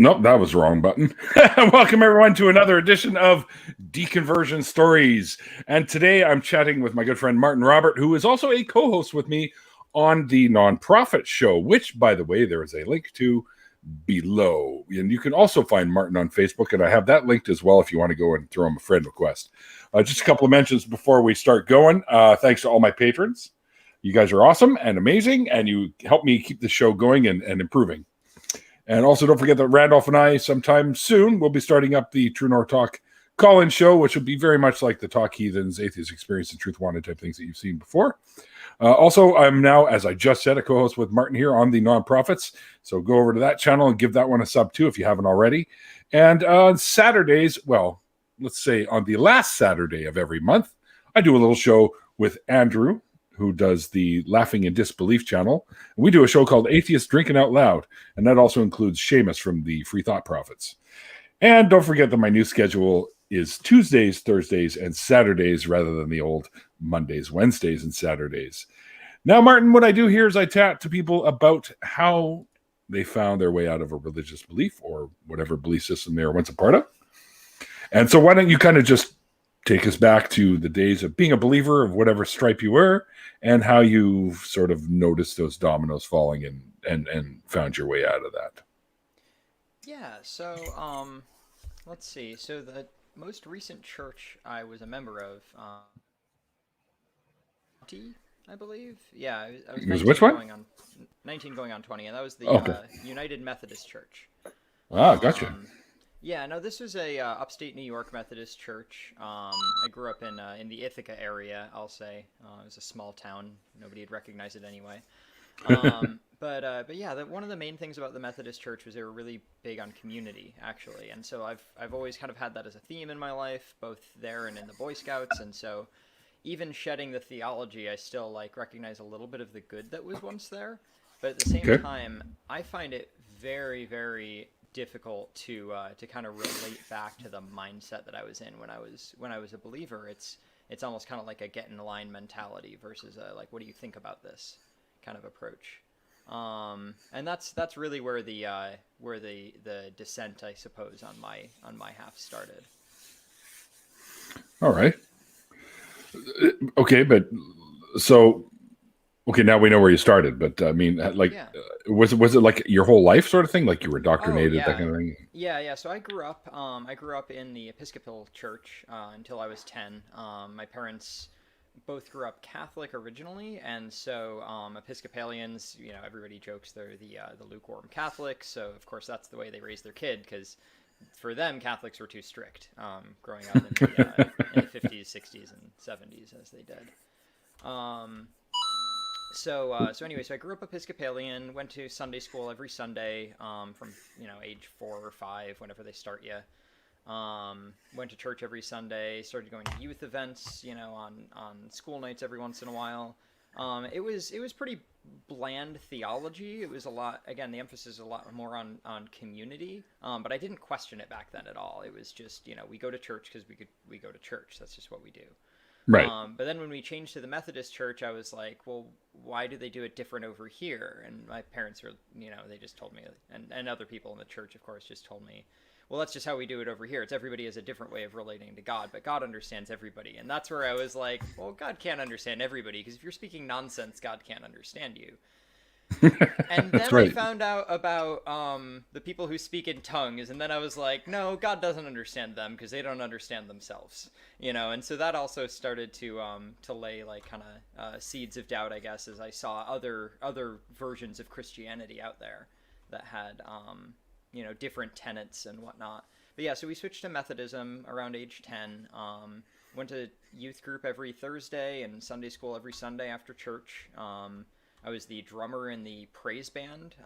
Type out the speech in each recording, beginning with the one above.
Nope, that was the wrong button. Welcome, everyone, to another edition of Deconversion Stories. And today I'm chatting with my good friend Martin Robert, who is also a co host with me on the Nonprofit Show, which, by the way, there is a link to below. And you can also find Martin on Facebook, and I have that linked as well if you want to go and throw him a friend request. Just a couple of mentions before we start going. Thanks to all my patrons. You guys are awesome and amazing, and you help me keep the show going and improving. And also, don't forget that Randolph and I, sometime soon, will be starting up the True North Talk call-in show, which will be very much like the Talk Heathens, Atheist Experience, and Truth Wanted type things that you've seen before. Also, I'm now, as I just said, a co-host with Martin here on the Nonprofits. So go over to that channel and give that one a sub too if you haven't already. And on Saturdays, well, let's say on the last Saturday of every month, I do a little show with Andrew, who does the Laughing in Disbelief channel. We do a show called Atheist Drinking Out Loud, and that also includes Seamus from the Free Thought Prophets. And don't forget that my new schedule is Tuesdays, Thursdays, and Saturdays rather than the old Mondays, Wednesdays, and Saturdays. Now, Martin, what I do here is I chat to people about how they found their way out of a religious belief or whatever belief system they were once a part of. And so why don't you kind of just take us back to the days of being a believer of whatever stripe you were and how you sort of noticed those dominoes falling and found your way out of that. Yeah, so let's see. So the most recent church I was a member of, I believe. Yeah, I was 19 which one? going on 19 going on 20, and that was the United Methodist Church. Ah, gotcha. Yeah, no, this was a upstate New York Methodist church. I grew up in the Ithaca area, I'll say. It was a small town. Nobody'd recognize it anyway. But yeah, one of the main things about the Methodist Church was they were really big on community, actually. And so I've always kind of had that as a theme in my life, both there and in the Boy Scouts. And so even shedding the theology, I still recognize a little bit of the good that was once there. But at the same time, I find it very, very difficult to kind of relate back to the mindset that I was in when I was a believer. It's almost kind of like a get in line mentality versus a what do you think about this kind of approach. And that's really where the descent, I suppose, on my half started. All right. Okay, but so now we know where you started, but I mean, was it like your whole life sort of thing? Like you were indoctrinated, that kind of thing? Yeah. So I grew up in the Episcopal Church until I was 10. My parents both grew up Catholic originally, and so Episcopalians, everybody jokes they're the lukewarm Catholics. So of course that's the way they raise their kid, because for them Catholics were too strict. Growing up in the 50s, 60s, and 70s as they did. So anyway, I grew up Episcopalian, went to Sunday school every Sunday from age 4 or 5, whenever they start you. Went to church every Sunday, started going to youth events, on school nights every once in a while. It was pretty bland theology. It was a lot, again, the emphasis is a lot more on community, but I didn't question it back then at all. It was just, we go to church because we go to church. That's just what we do. Right. But then when we changed to the Methodist Church, I was like, well, why do they do it different over here? And my parents were, they just told me, and other people in the church, of course, just told me, well, that's just how we do it over here. It's everybody has a different way of relating to God, but God understands everybody. And that's where I was like, well, God can't understand everybody, because if you're speaking nonsense, God can't understand you. And then I found out about the people who speak in tongues, and then I was like, no, God doesn't understand them because they don't understand themselves, and so that also started to lay kind of seeds of doubt, I guess, as I saw other versions of Christianity out there that had different tenets and whatnot. But yeah, so we switched to Methodism around age 10. Went to youth group every Thursday and Sunday school every Sunday after church. I was the drummer in the praise band.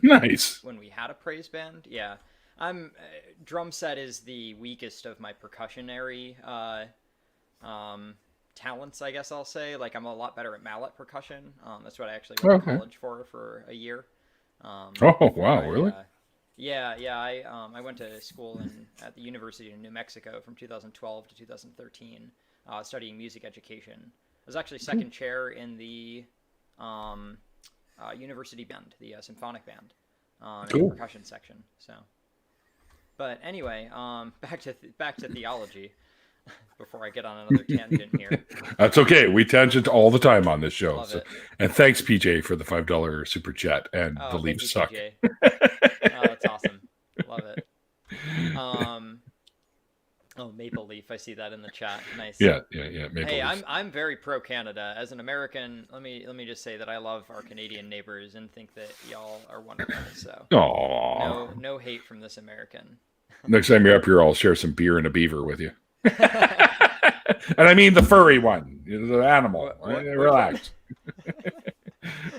Nice. When we had a praise band, yeah. Drum set is the weakest of my percussionary talents, I guess I'll say. I'm a lot better at mallet percussion. That's what I actually went to college for a year. Wow, really? Yeah. I went to school at the University of New Mexico from 2012 to 2013, studying music education. I was actually second chair in the university band, the symphonic band, in the percussion section. So But anyway, back to theology. Before I get on another tangent here. That's okay. We tangent all the time on this show. Love it. And thanks, PJ, for the $5 super chat. And the Thank Leafs you, suck. PJ. Oh, that's awesome. Love it. Maple Leaf. I see that in the chat. Nice. Yeah. Maple Hey, Leaf. I'm very pro Canada. As an American, let me just say that I love our Canadian neighbors and think that y'all are wonderful. So Aww. no hate from this American. Next time you're up here, I'll share some beer and a beaver with you. And I mean the furry one, the animal. Relax.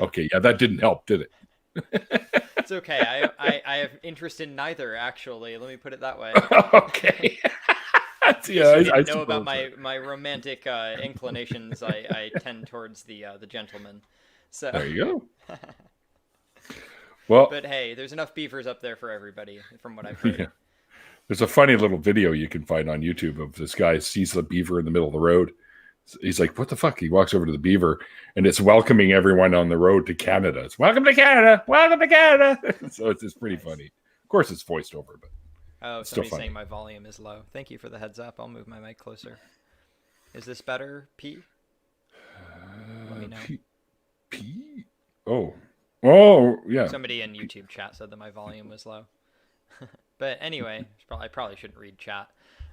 Okay, yeah, that didn't help, did it? It's okay. I have interest in neither, actually. Let me put it that way. Okay. Yeah, I didn't know about my romantic inclinations. I tend towards the gentleman. So there you go. Well, but hey, there's enough beavers up there for everybody, from what I've heard. Yeah. There's a funny little video you can find on YouTube of this guy sees the beaver in the middle of the road. He's like, what the fuck? He walks over to the beaver and it's welcoming everyone on the road to Canada. It's welcome to Canada. Welcome to Canada. So it's pretty funny. Of course, it's voiced over, but somebody's saying my volume is low. Thank you for the heads up. I'll move my mic closer. Is this better, P? Let me know. P? Oh, yeah. Somebody in YouTube chat said that my volume was low. But anyway, I probably shouldn't read chat.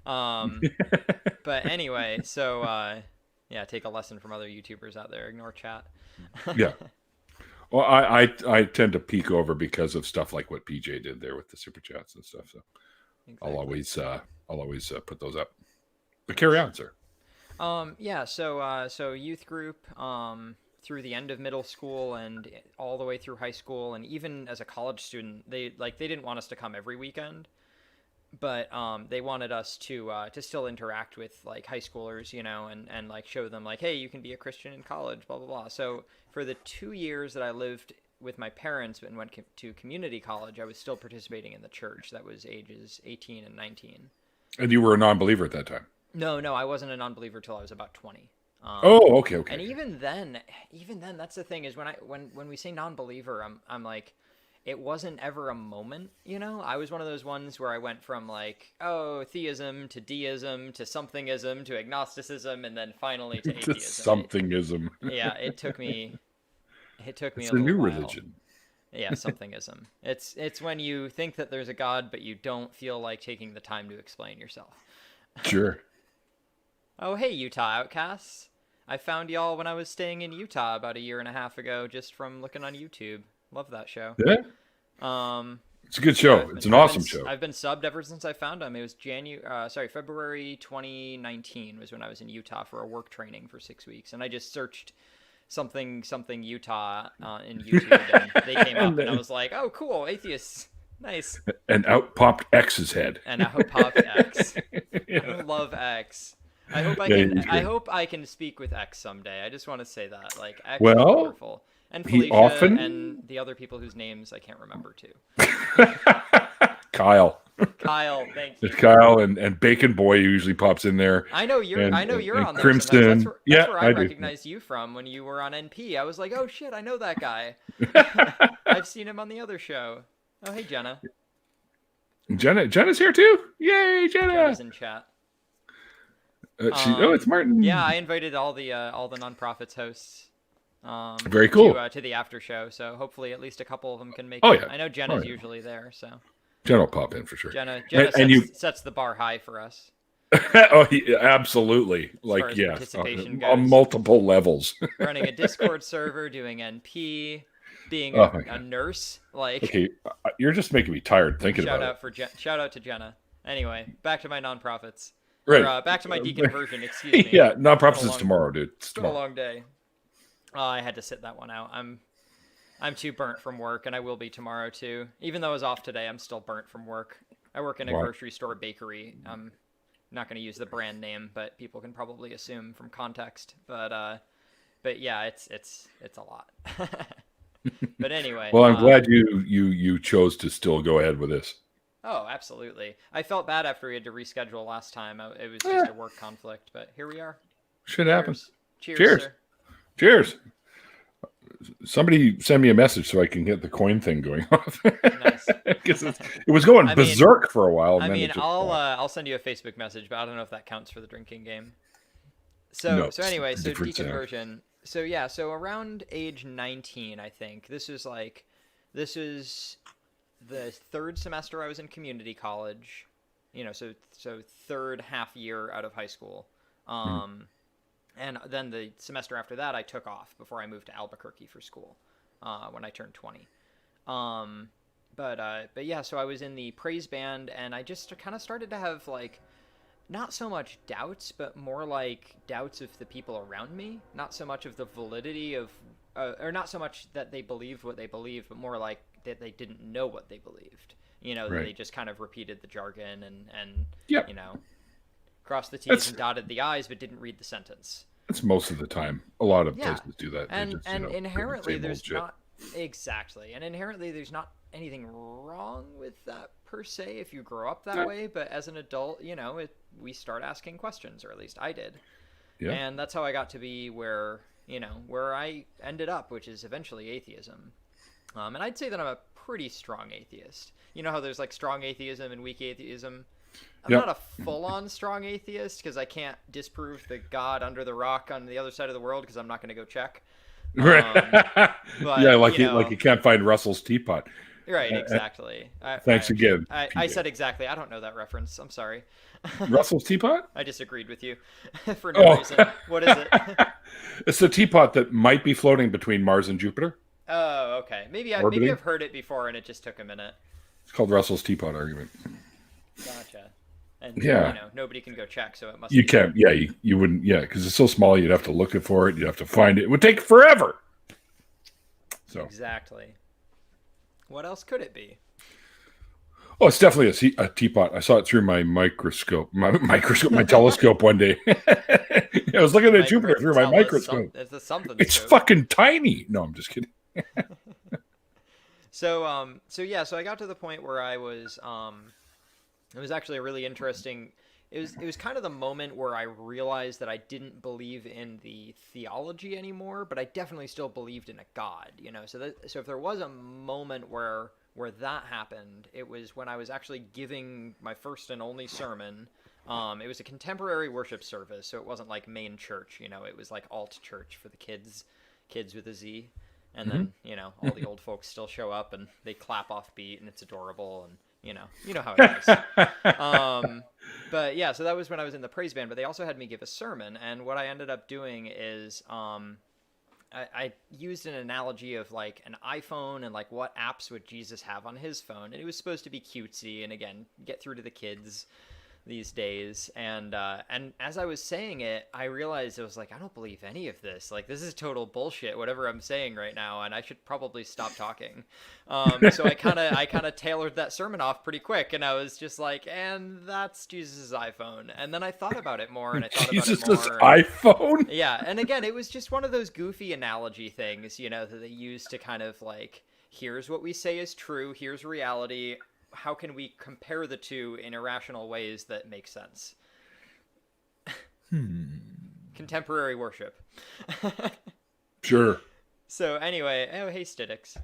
But anyway, so yeah, take a lesson from other YouTubers out there. Ignore chat. Yeah. Well, I tend to peek over because of stuff like what PJ did there with the super chats and stuff. So exactly. I'll always put those up. But carry on, sir. Yeah. So youth group. Through the end of middle school and all the way through high school, and even as a college student, they didn't want us to come every weekend, but they wanted us to still interact with like high schoolers, and like show them like, hey, you can be a Christian in college, blah blah blah. So for the 2 years that I lived with my parents and went to community college, I was still participating in the church. That was ages 18 and 19. And you were a non-believer at that time? No, I wasn't a non-believer till I was about 20. Okay. And even then, that's the thing is when we say non-believer, I'm like, it wasn't ever a moment, I was one of those ones where I went from like, theism to deism to somethingism to agnosticism, and then finally to atheism. Somethingism. Yeah, it took me it's a new while. Religion. Yeah, somethingism. It's when you think that there's a God, but you don't feel like taking the time to explain yourself. Sure. Oh, hey, Utah Outcasts. I found y'all when I was staying in Utah about 1.5 years ago, just from looking on YouTube. Love that show. Yeah. It's a good show. It's an awesome show. I've been subbed ever since I found them. It was February 2019 was when I was in Utah for a work training for 6 weeks, and I just searched something Utah in YouTube, and they came up, and I was like, oh, cool, atheists. Nice. And out popped X's head. And out popped X. Yeah. I love X. I hope I can speak with X someday. I just want to say that, like, X is wonderful, and Felicia and the other people whose names I can't remember too. Kyle, thank you. Kyle and Bacon Boy usually pops in there. I know you're on there. Crimson. That's where I recognized you from when you were on NP. I was like, oh shit, I know that guy. I've seen him on the other show. Oh hey Jenna. Jenna's here too. Yay, Jenna! Jenna's in chat. It's Martin. Yeah, I invited all the nonprofits hosts. Very cool. To the after show, so hopefully at least a couple of them can make it. Yeah. I know Jenna's usually there, so. Jenna will pop in for sure. Jenna sets the bar high for us. Absolutely. Like, yeah, on multiple levels. Running a Discord server, doing NP, being a nurse. Like, okay, you're just making me tired thinking about it. Shout out to Jenna. Anyway, back to my nonprofits. Right. Or, back to my deconversion, excuse me. Yeah, nonprofits is tomorrow, dude. It's been a long day. I had to sit that one out. I'm too burnt from work, and I will be tomorrow too. Even though I was off today, I'm still burnt from work. I work in a grocery store bakery. I'm not going to use the brand name, but people can probably assume from context. But yeah, it's a lot. But anyway. Well, I'm glad you chose to still go ahead with this. Oh, absolutely. I felt bad after we had to reschedule last time. It was just a work conflict, but here we are. Shit happens. Cheers. Cheers. somebody send me a message so I can get the coin thing going off. Nice. Because it was going I mean- berserk for a while. And I then mean, it just I'll send you a Facebook message, but I don't know if that counts for the drinking game. So No, so anyway, it's a so different sound. deconversion. So yeah, so around age 19, I think this is the third semester I was in community college. You know, so third half year out of high school. And then the semester after that, I took off before I moved to Albuquerque for school when I turned 20. But yeah, so I was in the praise band, and I just kind of started to have like not so much doubts, but more like doubts of the people around me. Not so much of the validity of, or not so much that they believed what they believed, but more like that they didn't know what they believed. You know, Right. they just kind of repeated the jargon and Yep. you know, crossed the T's That's- and dotted the I's, but didn't read the sentence. That's most of the time. A lot of Yeah. places do that. They And just, and inherently same old there's shit. not exactly, and inherently there's not anything wrong with that per se if you grow up that Yeah. way. But as an adult, you know, we start asking questions, or at least I did. Yeah. And that's how I got to be where I ended up, which is eventually atheism. And I'd say that I'm a pretty strong atheist. You know how there's like strong atheism and weak atheism? I'm Yep. not a full-on strong atheist because I can't disprove the God under the rock on the other side of the world because I'm not going to go check. Right. but, yeah, like you you, know- like you can't find Russell's teapot. Right, exactly. Thanks again, I PJ. said exactly. I don't know that reference. I'm sorry. Russell's teapot? I disagreed with you for no Oh. reason. What is it? It's the teapot that might be floating between Mars and Jupiter. Oh, okay. Maybe Orbiting? I've heard it before and it just took a minute. It's called Russell's teapot argument. Gotcha. And Yeah. you know, nobody can go check, so it must. You be can't. Yeah, you wouldn't. Yeah, because it's so small, you'd have to look for it. You'd have to find it. It would take forever. So, Exactly. What else could it be? oh, it's definitely a teapot. I saw it through my microscope, my telescope one day. I was looking at Jupiter through my microscope. It's a something. It's scope. fucking tiny. No, I'm just kidding. So I got to the point where I was it was actually a really interesting it was kind of the moment where I realized that I didn't believe in the theology anymore, but I definitely still believed in a God, you know. So if there was a moment where that happened, it was when I was actually giving my first and only sermon. It was a contemporary worship service, so it wasn't like main church, you know. It was like alt church for the kids with a Z. And then, you know, all the old folks still show up and they clap off beat and it's adorable and, you know how it is. But yeah, so that was when I was in the praise band, but they also had me give a sermon. And what I ended up doing is I used an analogy of like an iPhone and like what apps would Jesus have on his phone. And it was supposed to be cutesy and again, get through to the kids these days. And as I was saying it, I realized I was like, I don't believe any of this. Like, this is total bullshit, whatever I'm saying right now, and I should probably stop talking. So I kind of tailored that sermon off pretty quick, and I was just like, and that's Jesus's iPhone. And then I thought about it more, and I thought Jesus' about it more. iPhone? Yeah, and again, it was just one of those goofy analogy things, you know, that they use to kind of like, here's what we say is true, here's reality. How can we compare the two in irrational ways that make sense? Contemporary worship. Sure. So anyway, oh hey Stidix.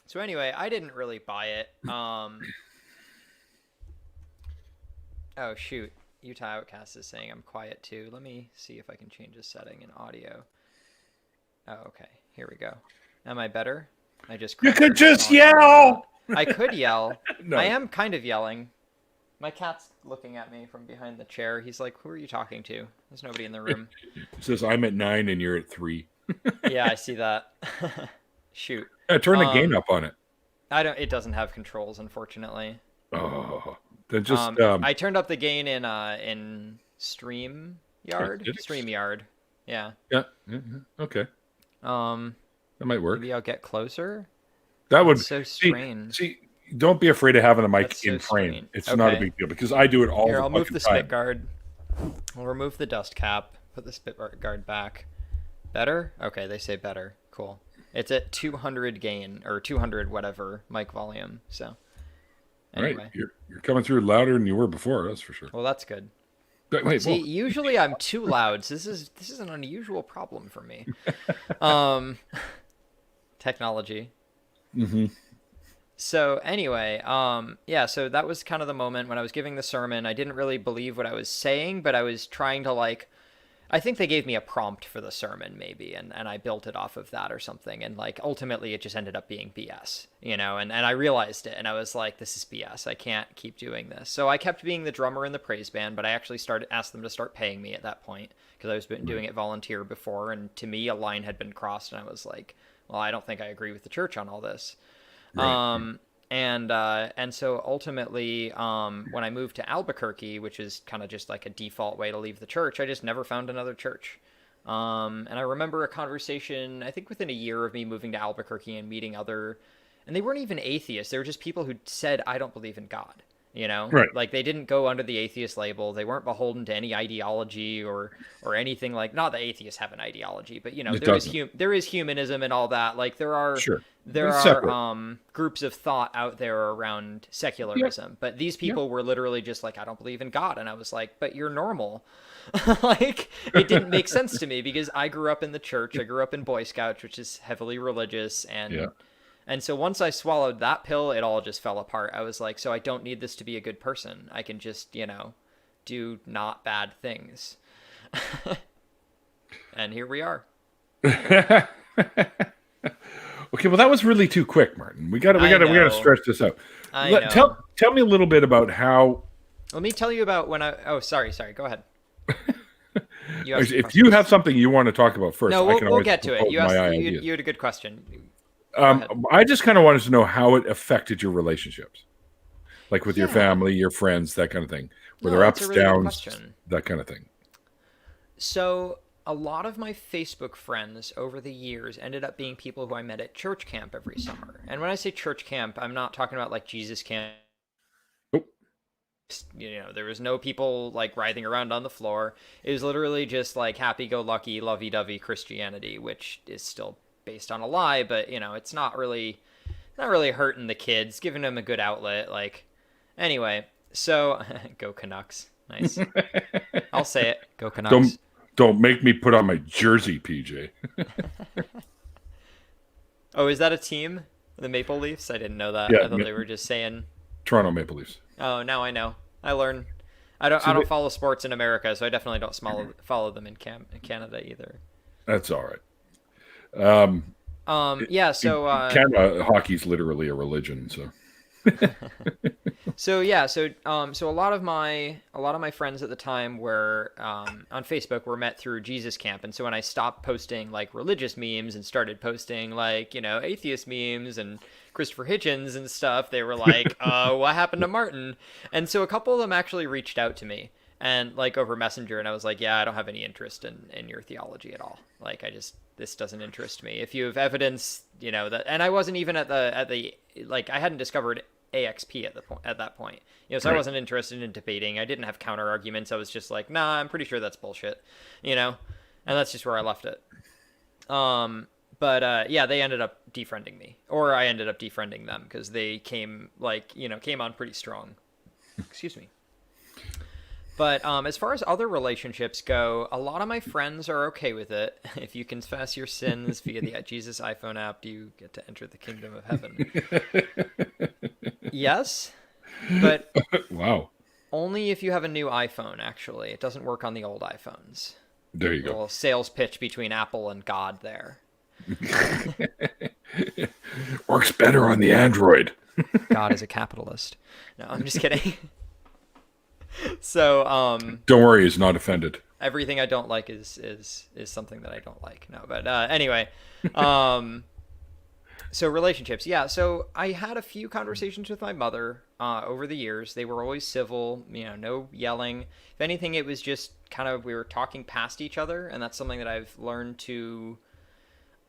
So anyway, I didn't really buy it. Oh shoot, Utah Outcast is saying I'm quiet too. Let me see if I can change a setting in audio. Oh okay, here we go. Am I better? I just You cranked could the just volume yell! up. I could yell. No. I am kind of yelling. My cat's looking at me from behind the chair. He's like, "Who are you talking to?" There's nobody in the room. It says I'm at 9 and you're at 3. Yeah, I see that. Shoot. Turn the gain up on it. It doesn't have controls, unfortunately. Oh, then just I turned up the gain in StreamYard. Did it? StreamYard. Yeah. yeah. Okay, that might work. Maybe I'll get closer. That would It's so strange. See, don't be afraid of having the mic That's so in frame. strange. It's not a Okay. big deal because I do it all Here, the I'll move fucking the time. spit guard. I'll remove the dust cap. Put the spit guard back. Better? Okay, they say better. Cool. It's at 200 gain or 200 whatever mic volume. So anyway. Right, you're coming through louder than you were before. That's for sure. Well, that's good. But wait, See, whoa. usually I'm too loud, so this is an unusual problem for me. Technology. Mm-hmm. So anyway, yeah, so that was kind of the moment when I was giving the sermon. I didn't really believe what I was saying, but I was trying to like, I think they gave me a prompt for the sermon maybe, and I built it off of that or something. And like ultimately it just ended up being BS, and I realized it and I was like, this is BS. I can't keep doing this. So I kept being the drummer in the praise band, but I actually asked them to start paying me at that point because I was been doing it volunteer before. And to me, a line had been crossed and I was like, well, I don't think I agree with the church on all this. Right. And so ultimately, when I moved to Albuquerque, which is kind of just like a default way to leave the church, I just never found another church. And I remember a conversation, I think within a year of me moving to Albuquerque and meeting and they weren't even atheists. They were just people who said, I don't believe in God. Right. Like they didn't go under the atheist label. They weren't beholden to any ideology or anything like, not that atheists have an ideology, but It there is doesn't. There is humanism and all that. Like there are Sure. there It's are separate. groups of thought out there around Yep. secularism, but these Yep. people were literally just like, I don't believe in God. And I was like, but you're normal. Like it didn't make sense to me because I grew up in the church. I grew up in Boy Scouts, which is heavily religious, Yeah. and so once I swallowed that pill, it all just fell apart. I was like, so I don't need this to be a good person. I can just, do not bad things. And here we are. Okay, well, that was really too quick, Martin. We I gotta know. stretch this out. I know. Tell me a little bit about how. Let me tell you about when oh, sorry. Go ahead. You have some If you questions. have something you want to talk about first, No, I can we'll always get to it. propose You my asked, ideas. you had a good question. Go ahead. I just kind of wanted to know how it affected your relationships, like with your Yeah. family, your friends, that kind of thing. Were No, there that's a ups, really good downs, question. that kind of thing? So, a lot of my Facebook friends over the years ended up being people who I met at church camp every summer. And when I say church camp, I'm not talking about like Jesus camp. Oh, There was no people like writhing around on the floor. It was literally just like happy-go-lucky, lovey-dovey Christianity, which is still based on a lie, but it's not really hurting the kids, giving them a good outlet. Like, anyway, so go Canucks, nice. I'll say it, go don't Canucks. don't make me put on my jersey, PJ. Oh, is that a team? The Maple Leafs? I didn't know that. Yeah, I thought they were just saying. Toronto Maple Leafs. Oh, now I know. I learn. I So don't follow sports in America, so I definitely don't follow them in Canada either. that's all right. Yeah. So Canada, hockey's literally a religion. So yeah. So a lot of my friends at the time were on Facebook were met through Jesus Camp, and so when I stopped posting like religious memes and started posting like atheist memes and Christopher Hitchens and stuff, they were like, what happened to Martin? And so a couple of them actually reached out to me and like over Messenger, and I was like, yeah, I don't have any interest in your theology at all. Like this doesn't interest me. If you have evidence, that, and I wasn't even at the like I hadn't discovered AXP at that point. So I right. wasn't interested in debating. I didn't have counter arguments. I was just like, nah, I'm pretty sure that's bullshit, and that's just where I left it. But yeah, they ended up defriending me, or I ended up defriending them because they came came on pretty strong. Excuse me. But as far as other relationships go, a lot of my friends are okay with it. If you confess your sins via the Jesus iPhone app, you get to enter the kingdom of heaven. Yes, but Wow. only if you have a new iPhone, actually. It doesn't work on the old iPhones. There you A go. little sales pitch between Apple and God there. Works better on the Android. God is a capitalist. No, I'm just kidding. So, Don't worry, he's not offended. everything I don't like is something that I don't like. No, but anyway, so relationships, yeah. So I had a few conversations with my mother over the years. They were always civil, no yelling. If anything, it was just kind of we were talking past each other, and that's something that I've learned to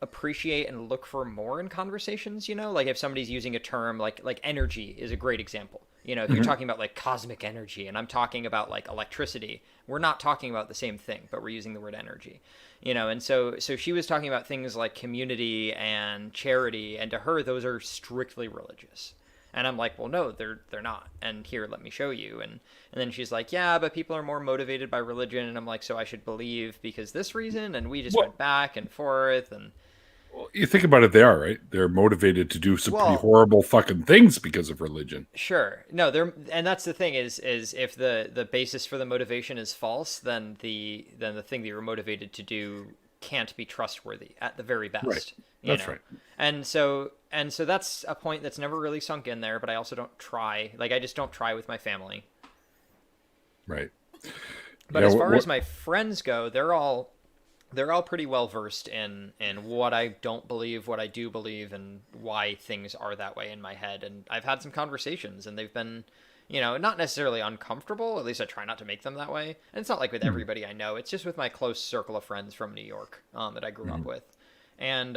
appreciate and look for more in conversations. Like if somebody's using a term like energy is a great example. If you're talking about like cosmic energy and I'm talking about like electricity, we're not talking about the same thing, but we're using the word energy. And so she was talking about things like community and charity, and to her those are strictly religious. And I'm like, well, no, they're not. And here, let me show you. And then she's like, yeah, but people are more motivated by religion. And I'm like, so I should believe because this reason. And we just Well, went back and forth. And Well, you think about it, they are, right? They're motivated to do some pretty Well, horrible fucking things because of religion. sure. No, and that's the thing is if the basis for the motivation is false, then the thing that you're motivated to do can't be trustworthy at the very best. Right. You That's know? right. And so that's a point that's never really sunk in there, but I also don't try. Like I just don't try with my family. Right. But Yeah, as far as my friends go, they're all pretty well versed in what I don't believe, what I do believe, and why things are that way in my head. And I've had some conversations, and they've been, not necessarily uncomfortable. At least I try not to make them that way. And it's not like with everybody I know. It's just with my close circle of friends from New York that I grew up with, and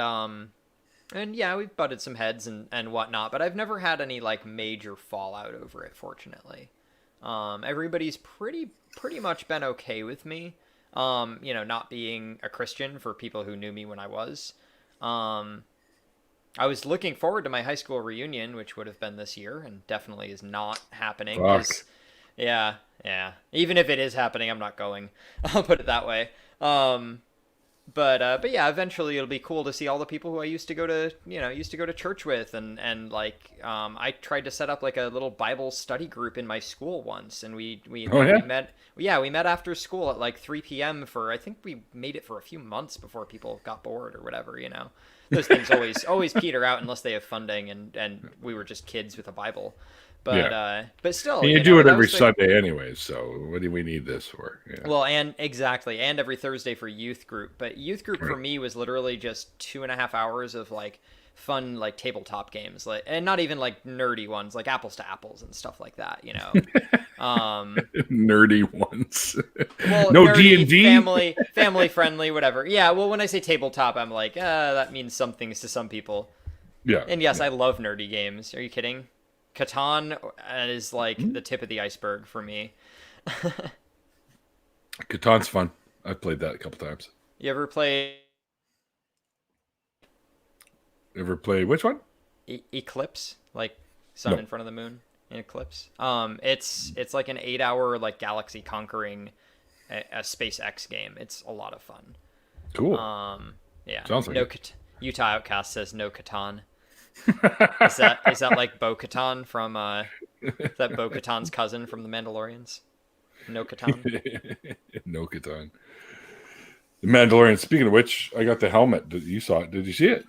yeah, we've butted some heads and whatnot. But I've never had any like major fallout over it, fortunately. Everybody's pretty much been okay with me. Not being a Christian for people who knew me when I was. I was looking forward to my high school reunion, which would have been this year, and definitely is not happening. Fuck. Yeah. Even if it is happening, I'm not going. I'll put it that way. But yeah, eventually it'll be cool to see all the people who I used to go to church with, and like I tried to set up like a little Bible study group in my school once, and we met after school at like 3 p.m. for, I think we made it for a few months before people got bored or whatever, Those things always peter out unless they have funding, and we were just kids with a Bible. But still, and you do it every Sunday anyways, so what do we need this for? Yeah. Well, and every Thursday for youth group. But youth group for me was literally just 2.5 hours of like fun like tabletop games, like, and not even like nerdy ones, like apples to apples and stuff like that, Nerdy ones. Well, no nerdy, D&D, family friendly, whatever. Yeah, well, when I say tabletop, I'm like, that means some things to some people. Yeah. And yes, I love nerdy games. Are you kidding? Catan is like the tip of the iceberg for me. Catan's fun. I've played that a couple times. You ever play Which one? Eclipse? Like sun in front of the moon in Eclipse? It's like an 8-hour like galaxy conquering a SpaceX game. It's a lot of fun. Cool. Yeah. Sounds like it. Utah Outcast says no Catan. Is that like Bo-Katan from is that Bo-Katan's cousin from the Mandalorians? No Katan. No Catan. The Mandalorian. Speaking of which, I got the helmet. You saw it. Did you see it?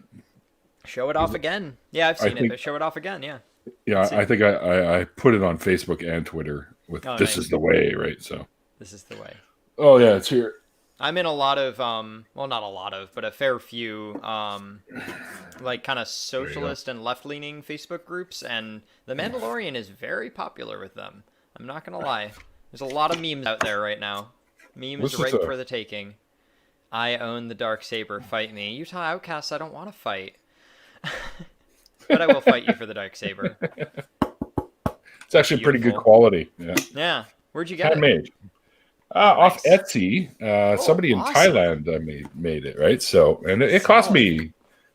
Show it off again. Yeah, I've seen it, but show it off again. Yeah. Yeah, I think I put it on Facebook and Twitter with "This nice. is the way," right? So this is the way. Oh yeah, it's here. I'm in a lot of well, not a lot of, but a fair few like kind of socialist and left-leaning Facebook groups, and The Mandalorian is very popular with them. I'm not gonna lie. There's a lot of memes out there right now. Memes for the taking. I own the Darksaber. Fight me. Utah Outcasts, I don't want to fight. But I will fight you for the Darksaber. It's actually pretty good quality. Yeah. Yeah. Where'd you get Handmade. Off Etsy. Somebody in Thailand made it, right? So, and it cost me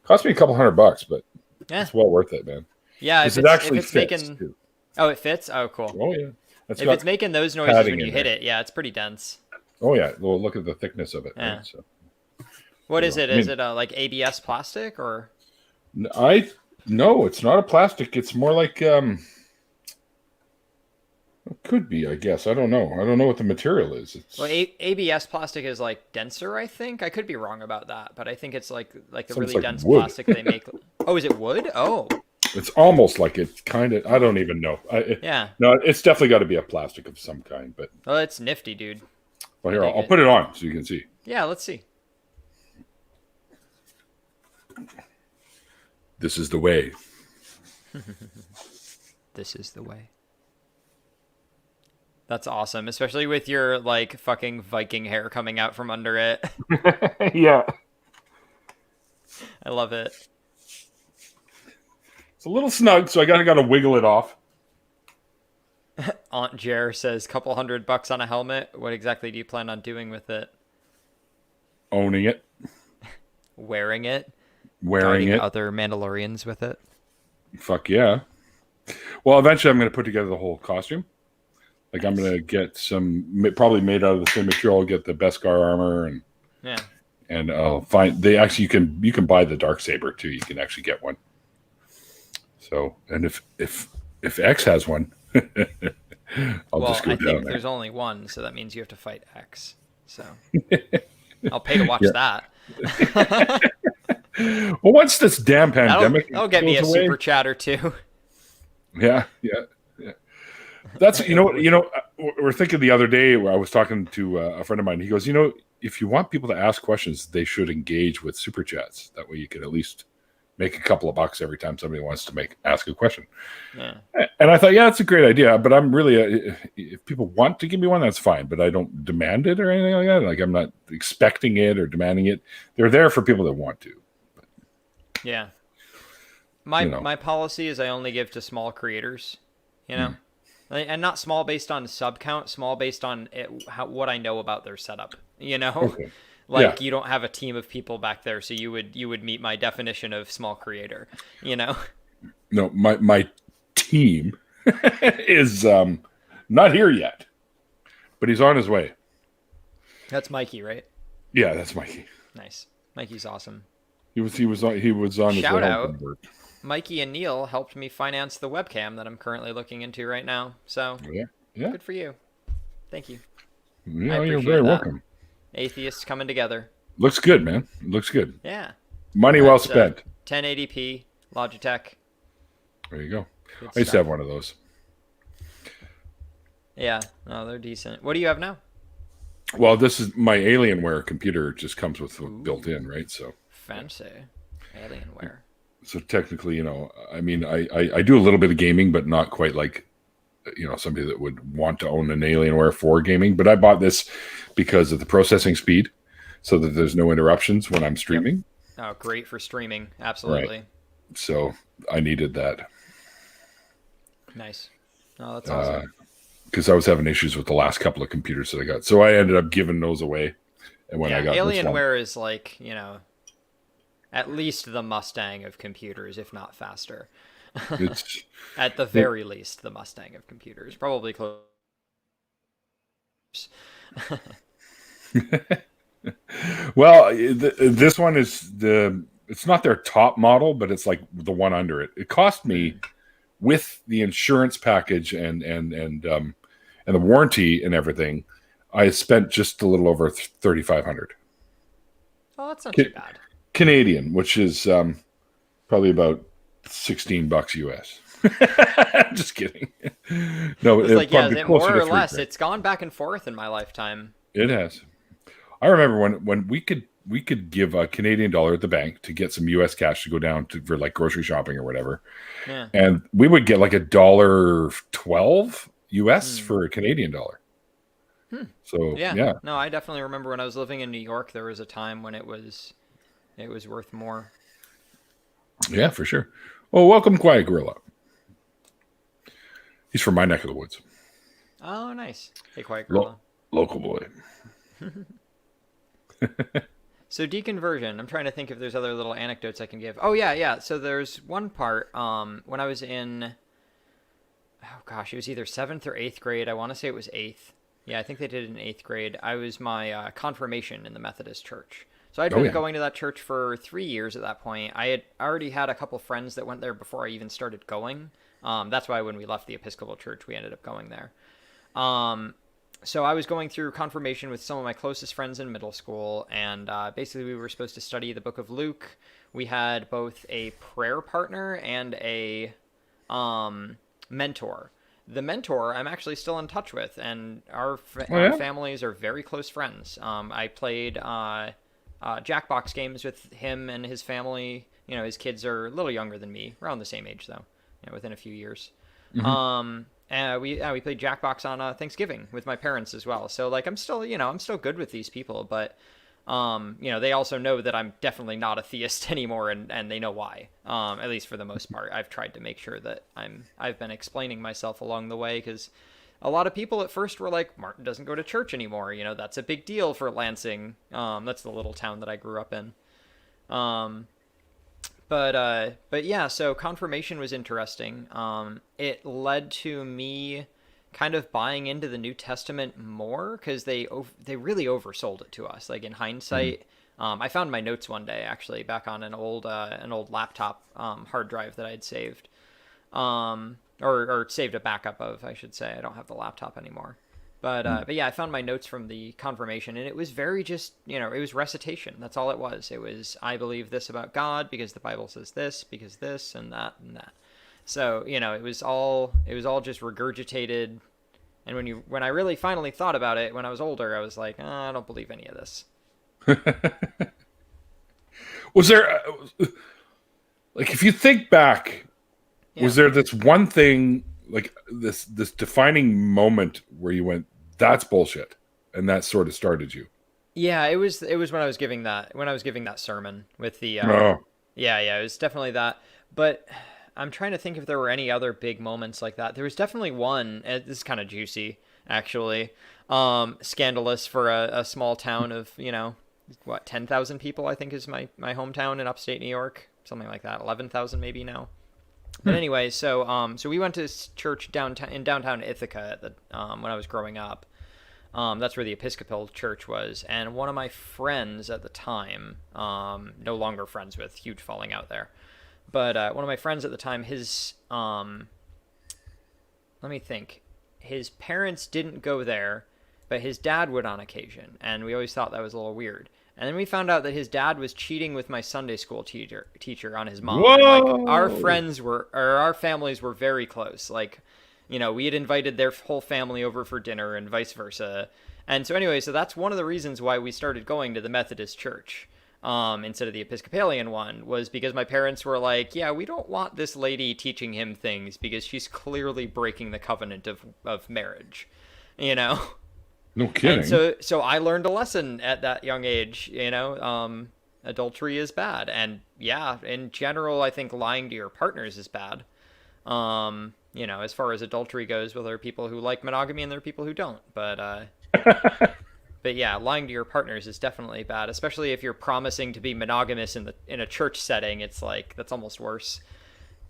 a couple $100, but it's well worth it, man. Yeah, if it's making too. Oh, it fits? Oh, cool. Oh yeah. If it's making those noises when you hit it, yeah, it's pretty dense. Oh yeah. Well, look at the thickness of it. Yeah. Right? So, what is it? Is it like ABS plastic or? No, it's not a plastic. It's more like it could be, I guess. I don't know. I don't know what the material is. Well, ABS plastic is like denser, I think. I could be wrong about that, but I think it's like the really dense wood. plastic they make. Oh, is it wood? Oh. It's almost like it's kind of. I don't even know. Yeah. No, it's definitely got to be a plastic of some kind. But well, it's nifty, dude. Well, here I'll put it on so you can see. Yeah, let's see. This is the way. This is the way. That's awesome, especially with your like fucking Viking hair coming out from under it. Yeah. I love it. It's a little snug, so I gotta wiggle it off. Aunt Jer says, couple $100 on a helmet. What exactly do you plan on doing with it? Owning it. Wearing it. Wearing it. Other Mandalorians with it. Fuck yeah. Well, eventually I'm going to put together the whole costume. Like I'm going to get some, probably made out of the same material, get the Beskar armor and I'll find they actually you can buy the dark saber too. You can actually get one. So, and if X has one, I'll just go I down think there. there's only one, so that means you have to fight X. So I'll pay to watch Yeah. that. Well, once this damn pandemic That'll get me a goes away, super chat or two. yeah. That's we're thinking the other day where I was talking to a friend of mine. He goes, if you want people to ask questions, they should engage with super chats. That way, you can at least make a couple of bucks every time somebody wants to ask a question. Yeah. And I thought, yeah, that's a great idea. But I'm really, if people want to give me one, that's fine. But I don't demand it or anything like that. Like I'm not expecting it or demanding it. They're there for people that want to. But, yeah. My policy is I only give to small creators, and not small based on sub count, small based on what I know about their setup, Okay. Like you don't have a team of people back there, so you would meet my definition of small creator, No, my team is not here yet, but he's on his way. That's Mikey, right? Yeah, that's Mikey. Nice. Mikey's awesome. He was on his way Shout out. home from work. Mikey and Neil helped me finance the webcam that I'm currently looking into right now. So Yeah. Good for you. Thank you. Yeah, you're very welcome. Atheists coming together. Looks good, man. Looks good. Yeah. Money well spent. 1080p Logitech. There you go. Good I used to stuff. have one of those. Yeah. No, they're decent. What do you have now? Well, this is my Alienware computer. Just comes with built in, right? So fancy Alienware. So technically, I mean, I do a little bit of gaming, but not quite like, somebody that would want to own an Alienware for gaming. But I bought this because of the processing speed, so that there's no interruptions when I'm streaming. Yep. Oh, great for streaming. Absolutely. Right. So I needed that. Nice. Oh, that's awesome. Because I was having issues with the last couple of computers that I got. So I ended up giving those away. And when I got Alienware is like, at least the Mustang of computers, if not faster. It's at the very least, the Mustang of computers. Probably close. Well, this one is it's not their top model, but it's like the one under it. It cost me with the insurance package and the warranty and everything. I spent just a little over $3,500. Oh, that's not too bad. Canadian, which is probably about $16 US. Just kidding. No, it's like, is it more or less? $3,000. It's gone back and forth in my lifetime. It has. I remember when we could give a Canadian dollar at the bank to get some US cash to go down for like grocery shopping or whatever. Yeah. And we would get like $1.12 US for a Canadian dollar. So yeah. No, I definitely remember when I was living in New York, there was a time when it was worth more. Yeah, for sure. Oh, welcome, Quiet Gorilla. He's from my neck of the woods. Oh, nice. Hey, Quiet Gorilla. Local boy. So deconversion. I'm trying to think if there's other little anecdotes I can give. Oh yeah. So there's one part when I was in, oh gosh, it was either 7th or 8th grade. I want to say it was 8th. Yeah, I think they did it in 8th grade. I was my confirmation in the Methodist church. So I'd been going to that church for 3 years at that point. I had already had a couple friends that went there before I even started going. That's why when we left the Episcopal church, we ended up going there. So I was going through confirmation with some of my closest friends in middle school, and basically we were supposed to study the book of Luke. We had both a prayer partner and a mentor. The mentor I'm actually still in touch with, and our families are very close friends. I played Jackbox games with him and his family. His kids are a little younger than me, around the same age though, within a few years. Mm-hmm. And we played Jackbox on Thanksgiving with my parents as well. So like I'm still good with these people, but they also know that I'm definitely not a theist anymore, and they know why. At least for the most part, I've tried to make sure that I've been explaining myself along the way, because a lot of people at first were like, Martin doesn't go to church anymore. That's a big deal for Lansing. That's the little town that I grew up in. But yeah, so confirmation was interesting. It led to me kind of buying into the New Testament more, because they really oversold it to us. Like in hindsight, I found my notes one day actually back on an old laptop hard drive that I'd saved, or saved a backup of, I should say. I don't have the laptop anymore. But yeah, I found my notes from the confirmation, and it was very just, it was recitation. That's all it was. It was, I believe this about God because the Bible says this, because this and that and that. So, it was all just regurgitated. And when I really finally thought about it, when I was older, I was like, I don't believe any of this. Was there, like, if you think back, was there this one thing, like this defining moment where you went, that's bullshit, and that sort of started you? Yeah, it was when I was giving that sermon with the yeah, it was definitely that. But I'm trying to think if there were any other big moments like that. There was definitely one. This is kind of juicy, actually. Scandalous for a small town of 10,000 people, I think is my hometown in upstate New York, something like that, 11,000 maybe now. But anyway, so we went to church in downtown Ithaca when I was growing up. That's where the Episcopal church was, and one of my friends at the time, no longer friends with, huge falling out there. But one of my friends at the time, let me think, his parents didn't go there, but his dad would on occasion, and we always thought that was a little weird. And then we found out that his dad was cheating with my Sunday school teacher on his mom. Whoa! And, like, our families were very close. Like, we had invited their whole family over for dinner and vice versa. And so anyway, so that's one of the reasons why we started going to the Methodist church instead of the Episcopalian one, was because my parents were like, yeah, we don't want this lady teaching him things because she's clearly breaking the covenant of marriage, No kidding. And so I learned a lesson at that young age, adultery is bad. And yeah, in general, I think lying to your partners is bad. As far as adultery goes, well, there are people who like monogamy and there are people who don't. But yeah, lying to your partners is definitely bad, especially if you're promising to be monogamous in a church setting. It's like, that's almost worse.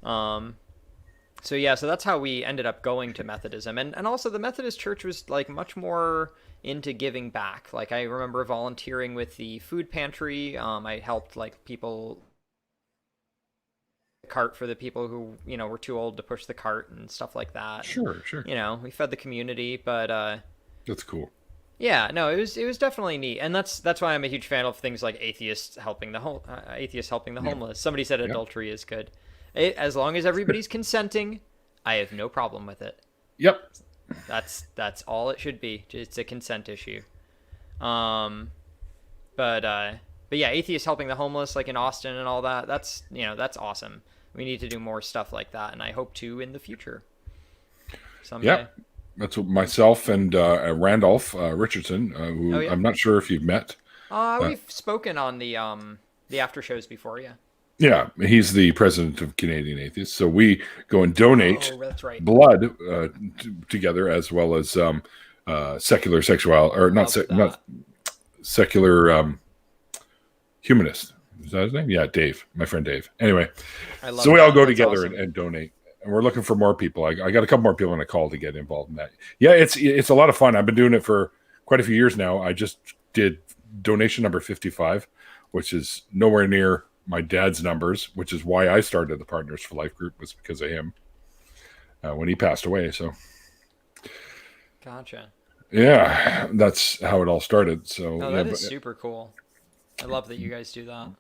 So yeah, so that's how we ended up going to Methodism. And also the Methodist church was like much more into giving back. Like I remember volunteering with the food pantry. I helped like people cart for the people who, were too old to push the cart and stuff like that. Sure. We fed the community, but That's cool. yeah, no, it was definitely neat. And that's why I'm a huge fan of things like atheists helping the homeless. Somebody said adultery is good. As long as everybody's consenting, I have no problem with it. Yep. That's all it should be. It's a consent issue. But yeah, atheists helping the homeless, like in Austin and all that. That's awesome. We need to do more stuff like that, and I hope to in the future. Someday. Yep. That's what myself and Randolf Richardson, who I'm not sure if you've met. We've spoken on the after shows before, yeah. Yeah, he's the president of Canadian Atheists. So we go and donate blood together, as well as secular sexuality, or not secular humanist. Is that his name? Yeah, Dave, my friend Dave. Anyway, so we all go together and donate. And we're looking for more people. I got a couple more people on a call to get involved in that. Yeah, it's a lot of fun. I've been doing it for quite a few years now. I just did donation number 55, which is nowhere near my dad's numbers, which is why I started the Partners for Life group, was because of him when he passed away. So, gotcha. Yeah, that's how it all started. So, that is super cool. I love that you guys do that.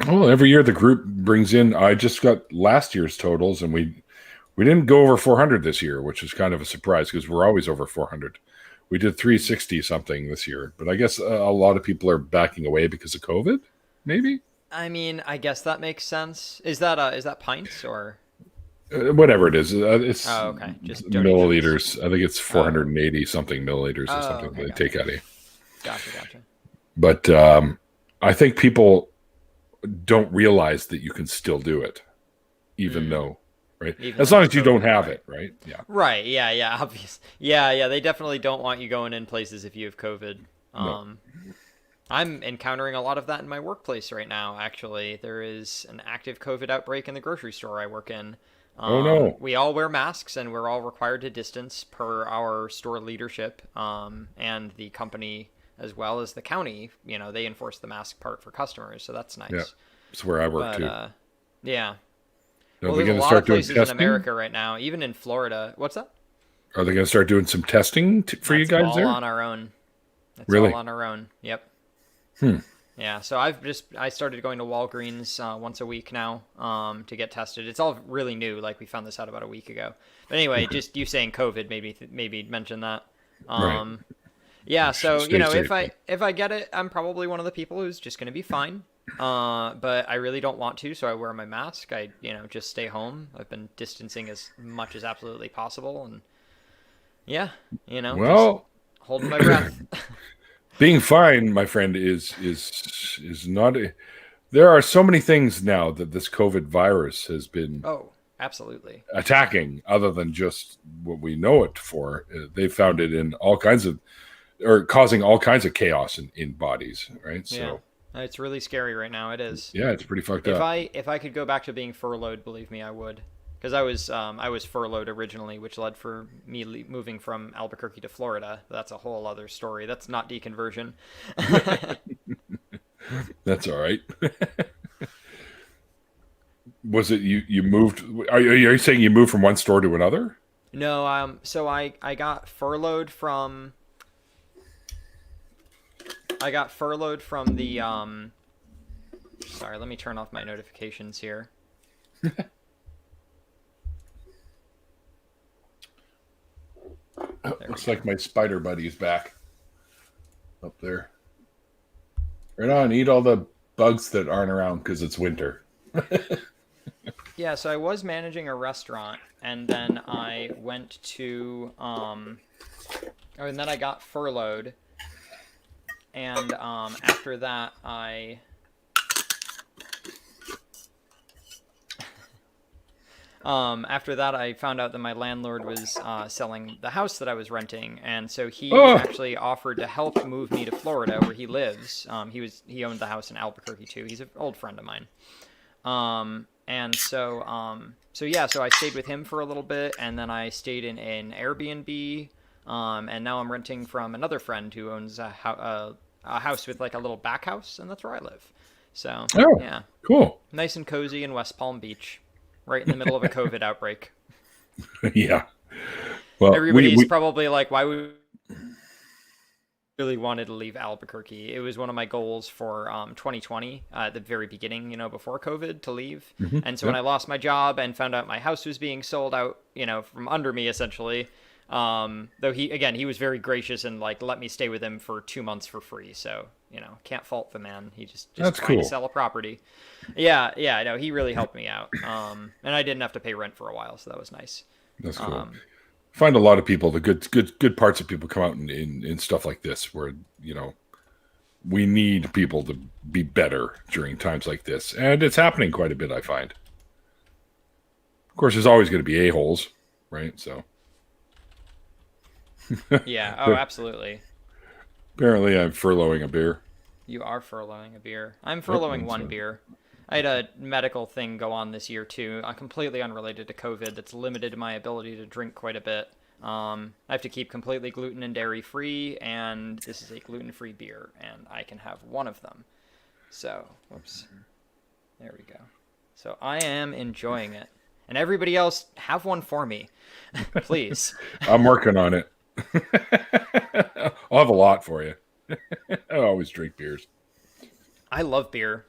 Well, every year the group brings in. I just got last year's totals, and we didn't go over 400 this year, which is kind of a surprise because we're always over 400. We did 360 something this year, but I guess a lot of people are backing away because of COVID. Maybe. I mean, I guess that makes sense. Is that pints or whatever it is? It's okay. Just milliliters. I think it's 480 something milliliters or something they take out of you. Gotcha. But I think people don't realize that you can still do it, even though, right? As long as you don't have it, right? Yeah. Right. Yeah. Obvious. Yeah. They definitely don't want you going in places if you have COVID. No. I'm encountering a lot of that in my workplace right now, actually. There is an active COVID outbreak in the grocery store I work in. Oh, no. We all wear masks, and we're all required to distance per our store leadership and the company as well as the county. They enforce the mask part for customers, so that's nice. Yeah, that's where I work too. Yeah. Are Well, they there's a going to lot start of doing places in testing? America right now, even in Florida. What's that? Are they going to start doing some testing for you guys all there? on our own. That's Really? all on our own. Yep. Hmm. Yeah, so I started going to Walgreens once a week now to get tested. It's all really new. Like we found this out about a week ago. But anyway, just you saying COVID made me mention that. Right. Yeah, so Stay safe. if I get it, I'm probably one of the people who's just gonna be fine. But I really don't want to, so I wear my mask. I just stay home. I've been distancing as much as absolutely possible, and yeah, just Well, holding my breath. being fine, my friend, is not. There are so many things now that this COVID virus has been Oh, absolutely. attacking, other than just what we know it for. They found it in all kinds of, or causing all kinds of chaos in bodies, right? So yeah, it's really scary right now. It is. yeah, it's pretty fucked up. If I could go back to being furloughed, believe me, I would. Because I was furloughed originally, which led for me moving from Albuquerque to Florida. That's a whole other story. That's not deconversion. That's all right. Was it you moved? Are you saying you moved from one store to another? No, so I got furloughed from the sorry, let me turn off my notifications here. Looks like my spider buddy is back up there. Right on, eat all the bugs that aren't around because it's winter. Yeah, so I was managing a restaurant, and then I went to and then I got furloughed, and after that I found out that my landlord was selling the house that I was renting, and so he actually offered to help move me to Florida, where he lives. He owned the house in Albuquerque too. He's an old friend of mine. And so I stayed with him for a little bit, and then I stayed in an Airbnb, and now I'm renting from another friend who owns a house with like a little back house, and that's where I live. So yeah, cool, nice and cozy in West Palm Beach, right in the middle of a COVID outbreak. Yeah, well, everybody's probably like, why would really wanted to leave Albuquerque. It was one of my goals for 2020 at the very beginning, before COVID, to leave. Mm-hmm. And so when I lost my job and found out my house was being sold out, from under me essentially, though he was very gracious and like let me stay with him for 2 months for free. So, can't fault the man. He just That's trying cool. to sell a property. Yeah, I know. He really helped me out. And I didn't have to pay rent for a while, so that was nice. That's cool. Find a lot of people, the good parts of people come out in stuff like this, where we need people to be better during times like this, and it's happening quite a bit, I find. Of course, there's always going to be a-holes, right? So yeah. Oh, absolutely. Apparently I'm furloughing a beer. You are furloughing a beer. I'm furloughing one beer. I had a medical thing go on this year too, completely unrelated to COVID, that's limited my ability to drink quite a bit. I have to keep completely gluten and dairy free, and this is a gluten-free beer, and I can have one of them. So, whoops. There we go. So I am enjoying it. And everybody else, have one for me. Please. I'm working on it. I'll have a lot for you. I always drink beers. I love beer.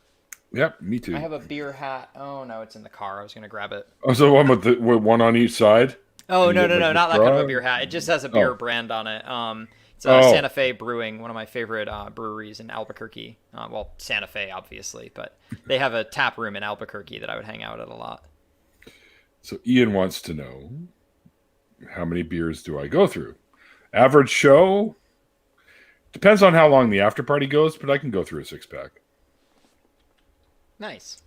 Yep, me too. I have a beer hat. Oh no, it's in the car. I was gonna grab it. Oh, so the one with one on each side? Oh no, not that kind of a beer hat. It just has a beer brand on it. It's Santa Fe Brewing, one of my favorite breweries in Albuquerque. Well, Santa Fe, obviously, but they have a tap room in Albuquerque that I would hang out at a lot. So Ian wants to know, how many beers do I go through? Average show? Depends on how long the after party goes, but I can go through a 6-pack. Nice.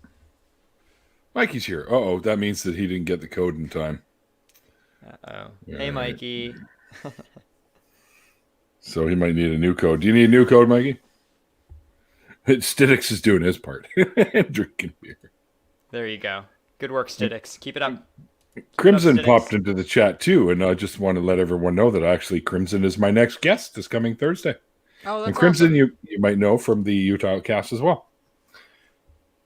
Mikey's here. Uh-oh, that means that he didn't get the code in time. Uh-oh. Hey, Mikey. So he might need a new code. Do you need a new code, Mikey? Stidix is doing his part. Drinking beer. There you go. Good work, Stidix. Keep it up. Crimson popped into the chat too, and I just want to let everyone know that actually Crimson is my next guest this coming Thursday. Oh, And that's Crimson, awesome. you might know from the Utah cast as well,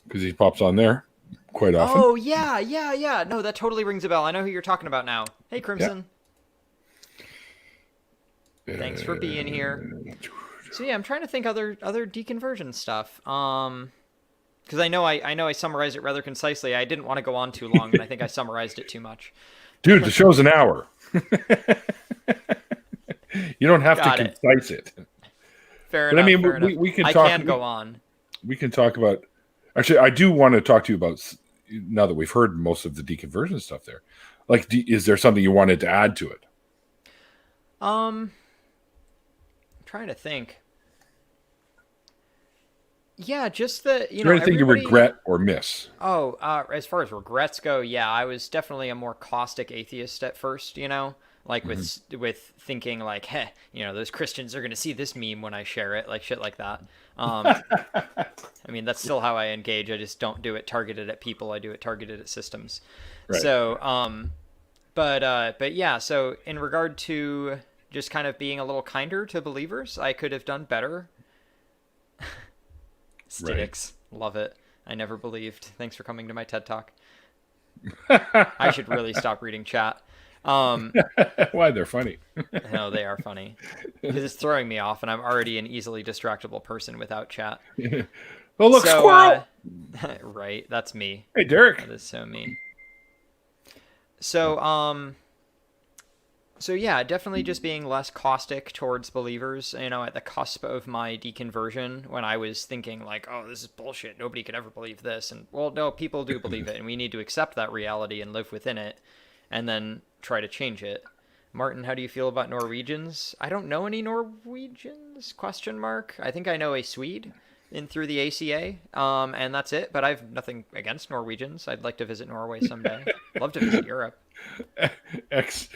because he pops on there quite often. Oh, yeah, yeah, yeah. No, that totally rings a bell. I know who you're talking about now. Hey, Yeah. Crimson. Thanks for being here. So yeah, I'm trying to think other deconversion stuff. Because I know I summarized it rather concisely. I didn't want to go on too long, and I think I summarized it too much. Dude, the show's an hour. You don't have to Got it. concise it. Fair But I enough. mean, Fair enough. we can I talk. can go on. We can talk about. Actually, I do want to talk to you about, now that we've heard most of the deconversion stuff there. Like, is there something you wanted to add to it? I'm trying to think. Yeah, just that Is there anything you everybody. regret or miss? Oh, as far as regrets go, yeah, I was definitely a more caustic atheist at first, like with thinking like, hey, those Christians are gonna see this meme when I share it, like shit like that. I mean, that's still how I engage. I just don't do it targeted at people. I do it targeted at systems. Right. So, but yeah. So in regard to just kind of being a little kinder to believers, I could have done better. Sticks, love it. I never believed. Thanks for coming to my TED Talk. I should really stop reading chat. Why, they're funny. No, they are funny because it's throwing me off, and I'm already an easily distractible person without chat. Oh, look, So, squirrel! right, that's me. Hey, Derek. That is so me. So yeah, definitely just being less caustic towards believers, at the cusp of my deconversion when I was thinking like, oh, this is bullshit. Nobody could ever believe this. And well, no, people do believe it, and we need to accept that reality and live within it and then try to change it. Martin, how do you feel about Norwegians? I don't know any Norwegians? Question mark. I think I know a Swede in through the ACA, and that's it. But I've nothing against Norwegians. I'd like to visit Norway someday. Love to visit Europe. X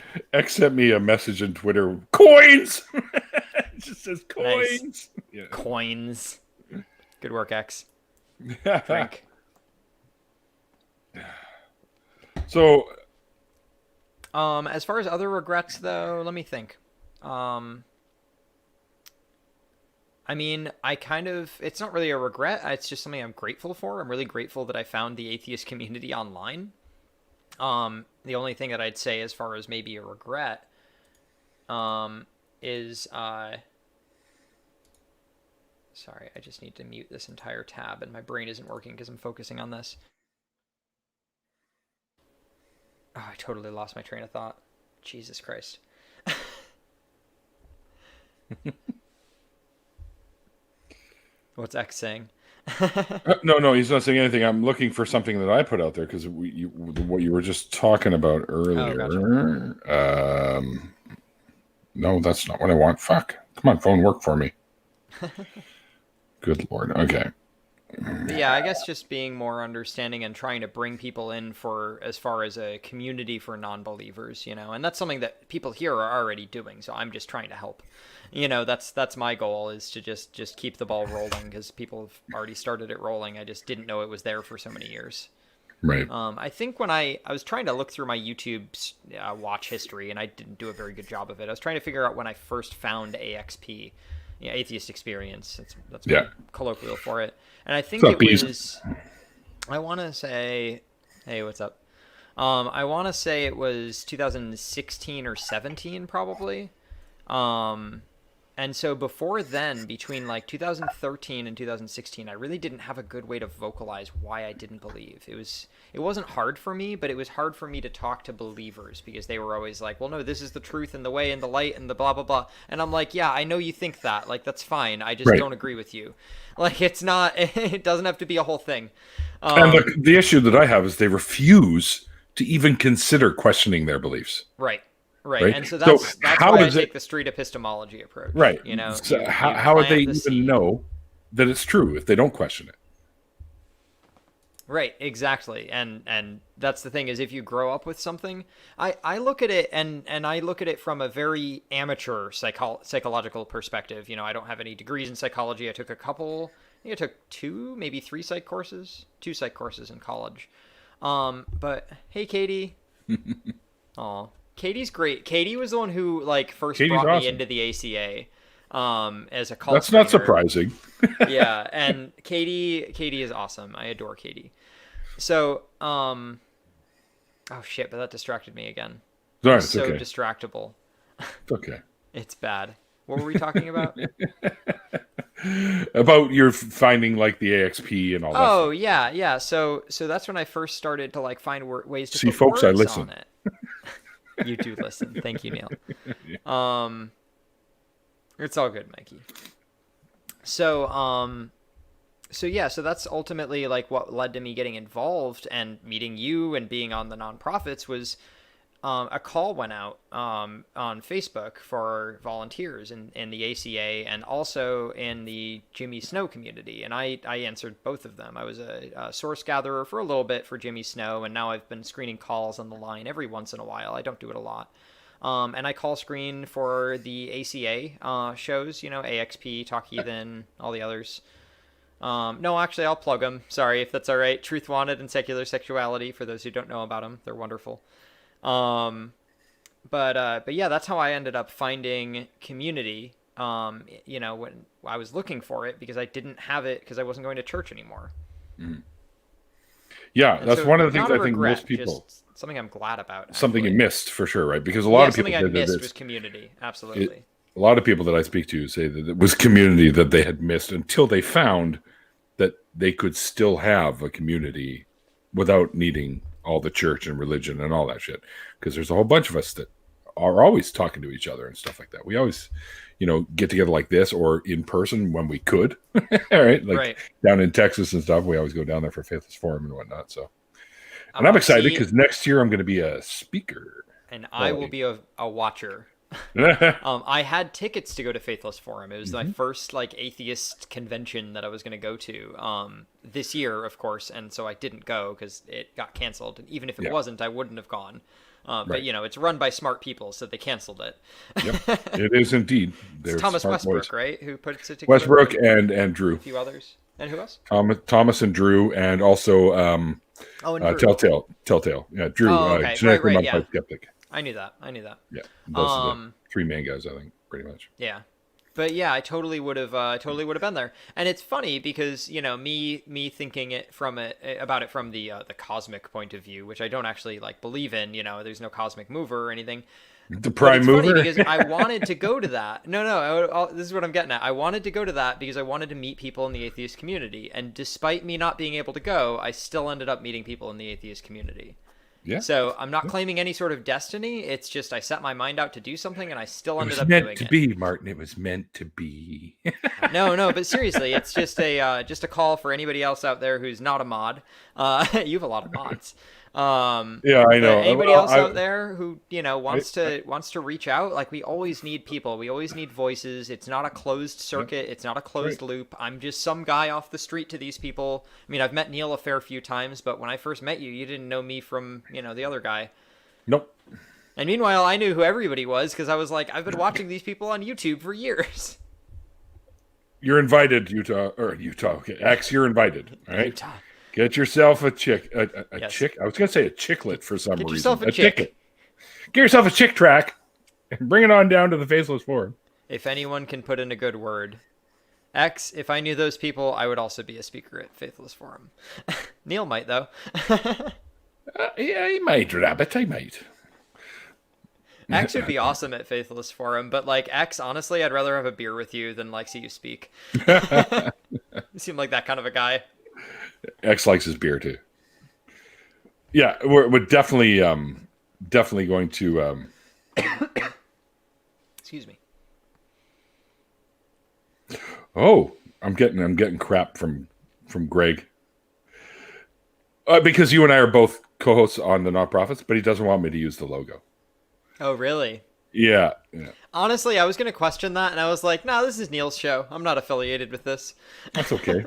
sent me a message on Twitter. Coins. It just says coins. Nice. Yeah. Coins. Good work, X. Frank. So, as far as other regrets, though, let me think. I mean, it's not really a regret. It's just something I'm grateful for. I'm really grateful that I found the atheist community online. The only thing that I'd say as far as maybe a regret, is, sorry, I just need to mute this entire tab and my brain isn't working because I'm focusing on this. Oh, I totally lost my train of thought. Jesus Christ. What's X saying? No, he's not saying anything. I'm looking for something that I put out there because what you were just talking about earlier. Oh, gotcha. No, that's not what I want. Fuck. Come on, phone, work for me. Good Lord. Okay. But yeah, I guess just being more understanding and trying to bring people in for as far as a community for non-believers, and that's something that people here are already doing. So I'm just trying to help. That's my goal, is to just keep the ball rolling because people have already started it rolling. I just didn't know it was there for so many years. Right. I think when I was trying to look through my YouTube watch history, and I didn't do a very good job of it. I was trying to figure out when I first found AXP, Atheist Experience. That's my colloquial for it. And I think it was, I want to say, hey, what's up? I want to say it was 2016 or 17 probably. And so before then, between like 2013 and 2016, I really didn't have a good way to vocalize why I didn't believe. It wasn't hard for me, but it was hard for me to talk to believers because they were always like, well, no, this is the truth and the way and the light and the blah, blah, blah. And I'm like, yeah, I know you think that. Like, that's fine. I just don't agree with you. Like, it's not, it doesn't have to be a whole thing. And the issue that I have is they refuse to even consider questioning their beliefs. Right. And so that's why I take the street epistemology approach. Right. So how would they even know that it's true if they don't question it? Right, exactly. And that's the thing, is if you grow up with something, I look at it and I look at it from a very amateur psychological perspective. I don't have any degrees in psychology. I took a couple, I took 2, maybe 3 psych courses, 2 psych courses in college. But hey, Katie. Aw. Katie's great. Katie was the one who first brought me into the ACA. as a call That's not screener. surprising. Yeah, and Katie is awesome. I adore Katie. So, oh shit, but that distracted me again. Sorry, I'm it's so okay. distractible. It's okay. It's bad. What were we talking about? About your finding like the AXP and all that. Oh, yeah. So that's when I first started to like find ways to See, put folks, I words listen. on it. You do listen. Thank you, Neil. It's all good, Mikey. So so that's ultimately like what led to me getting involved and meeting you and being on the nonprofits was a call went out on Facebook for volunteers in the ACA and also in the Jimmy Snow community. And I answered both of them. I was a source gatherer for a little bit for Jimmy Snow, and now I've been screening calls on the line every once in a while. I don't do it a lot. And I call screen for the ACA shows, AXP, Talk Heathen, all the others. No, actually, I'll plug them. Sorry, if that's all right. Truth Wanted and Secular Sexuality, for those who don't know about them. They're wonderful. But yeah, that's how I ended up finding community, when I was looking for it because I didn't have it because I wasn't going to church anymore. Mm. Yeah, and that's so one of the things I think regret, most people... something I'm glad about. Actually. Something you missed for sure, right? Because a lot of people... something I missed was community, absolutely. A lot of people that I speak to say that it was community that they had missed until they found that they could still have a community without needing all the church and religion and all that shit. Because there's a whole bunch of us that are always talking to each other and stuff like that. We always, get together like this or in person when we could. All right. Like down in Texas and stuff, we always go down there for Faithless Forum and whatnot. So, and I'm excited because next year I'm going to be a speaker. And I will be a watcher. I had tickets to go to Faithless Forum. It was my first atheist convention that I was going to go to this year, of course, and so I didn't go because it got canceled. And even if it wasn't, I wouldn't have gone. But it's run by smart people, so they canceled it. Yep, it is indeed. It's Thomas Westbrook, right? Who puts it together? Westbrook and Drew. A few others, and who else? Thomas and Drew, and also Telltale. Yeah, Drew. Oh, okay. Genetically Modified yeah. Skeptic. I knew that. Yeah, those are the three main guys, I think, pretty much. Yeah, but yeah, I totally would have been there. And it's funny because me thinking about it from the cosmic point of view, which I don't actually believe in. There's no cosmic mover or anything. The prime mover. Funny because I wanted to go to that. No, this is what I'm getting at. I wanted to go to that because I wanted to meet people in the atheist community, and despite me not being able to go, I still ended up meeting people in the atheist community. Yeah. So I'm not claiming any sort of destiny. It's just I set my mind out to do something, and I still ended up doing it. It was meant to be, Martin. It was meant to be. No, but seriously, it's just a call for anybody else out there who's not a mod. You have a lot of mods. Yeah, I know. Anybody else out there who wants to reach out? We always need people. We always need voices. It's not a closed circuit. It's not a closed loop. I'm just some guy off the street to these people. I mean, I've met Neil a fair few times, but when I first met you, you didn't know me from the other guy. Nope. And meanwhile, I knew who everybody was because I was like, I've been watching these people on YouTube for years. You're invited, Utah. Okay, X, you're invited. All right. Utah. Get yourself a chick. Yes. Chick. I was going to say a chicklet for some reason. Get yourself a chick. Ticket. Get yourself a chick track and bring it on down to the Faceless Forum. If anyone can put in a good word. X, if I knew those people, I would also be a speaker at Faithless Forum. Neil might, though. Yeah, he might, Rabbit. I might. X would be awesome at Faithless Forum, but X, honestly, I'd rather have a beer with you than see you speak. You seem like that kind of a guy. X likes his beer too. Yeah, we're definitely going to. Excuse me. Oh, I'm getting crap from Greg. Because you and I are both co-hosts on the Nonprofits, but he doesn't want me to use the logo. Oh, really? Yeah. Honestly, I was going to question that, and I was like, "No, this is Neil's show. I'm not affiliated with this." That's okay.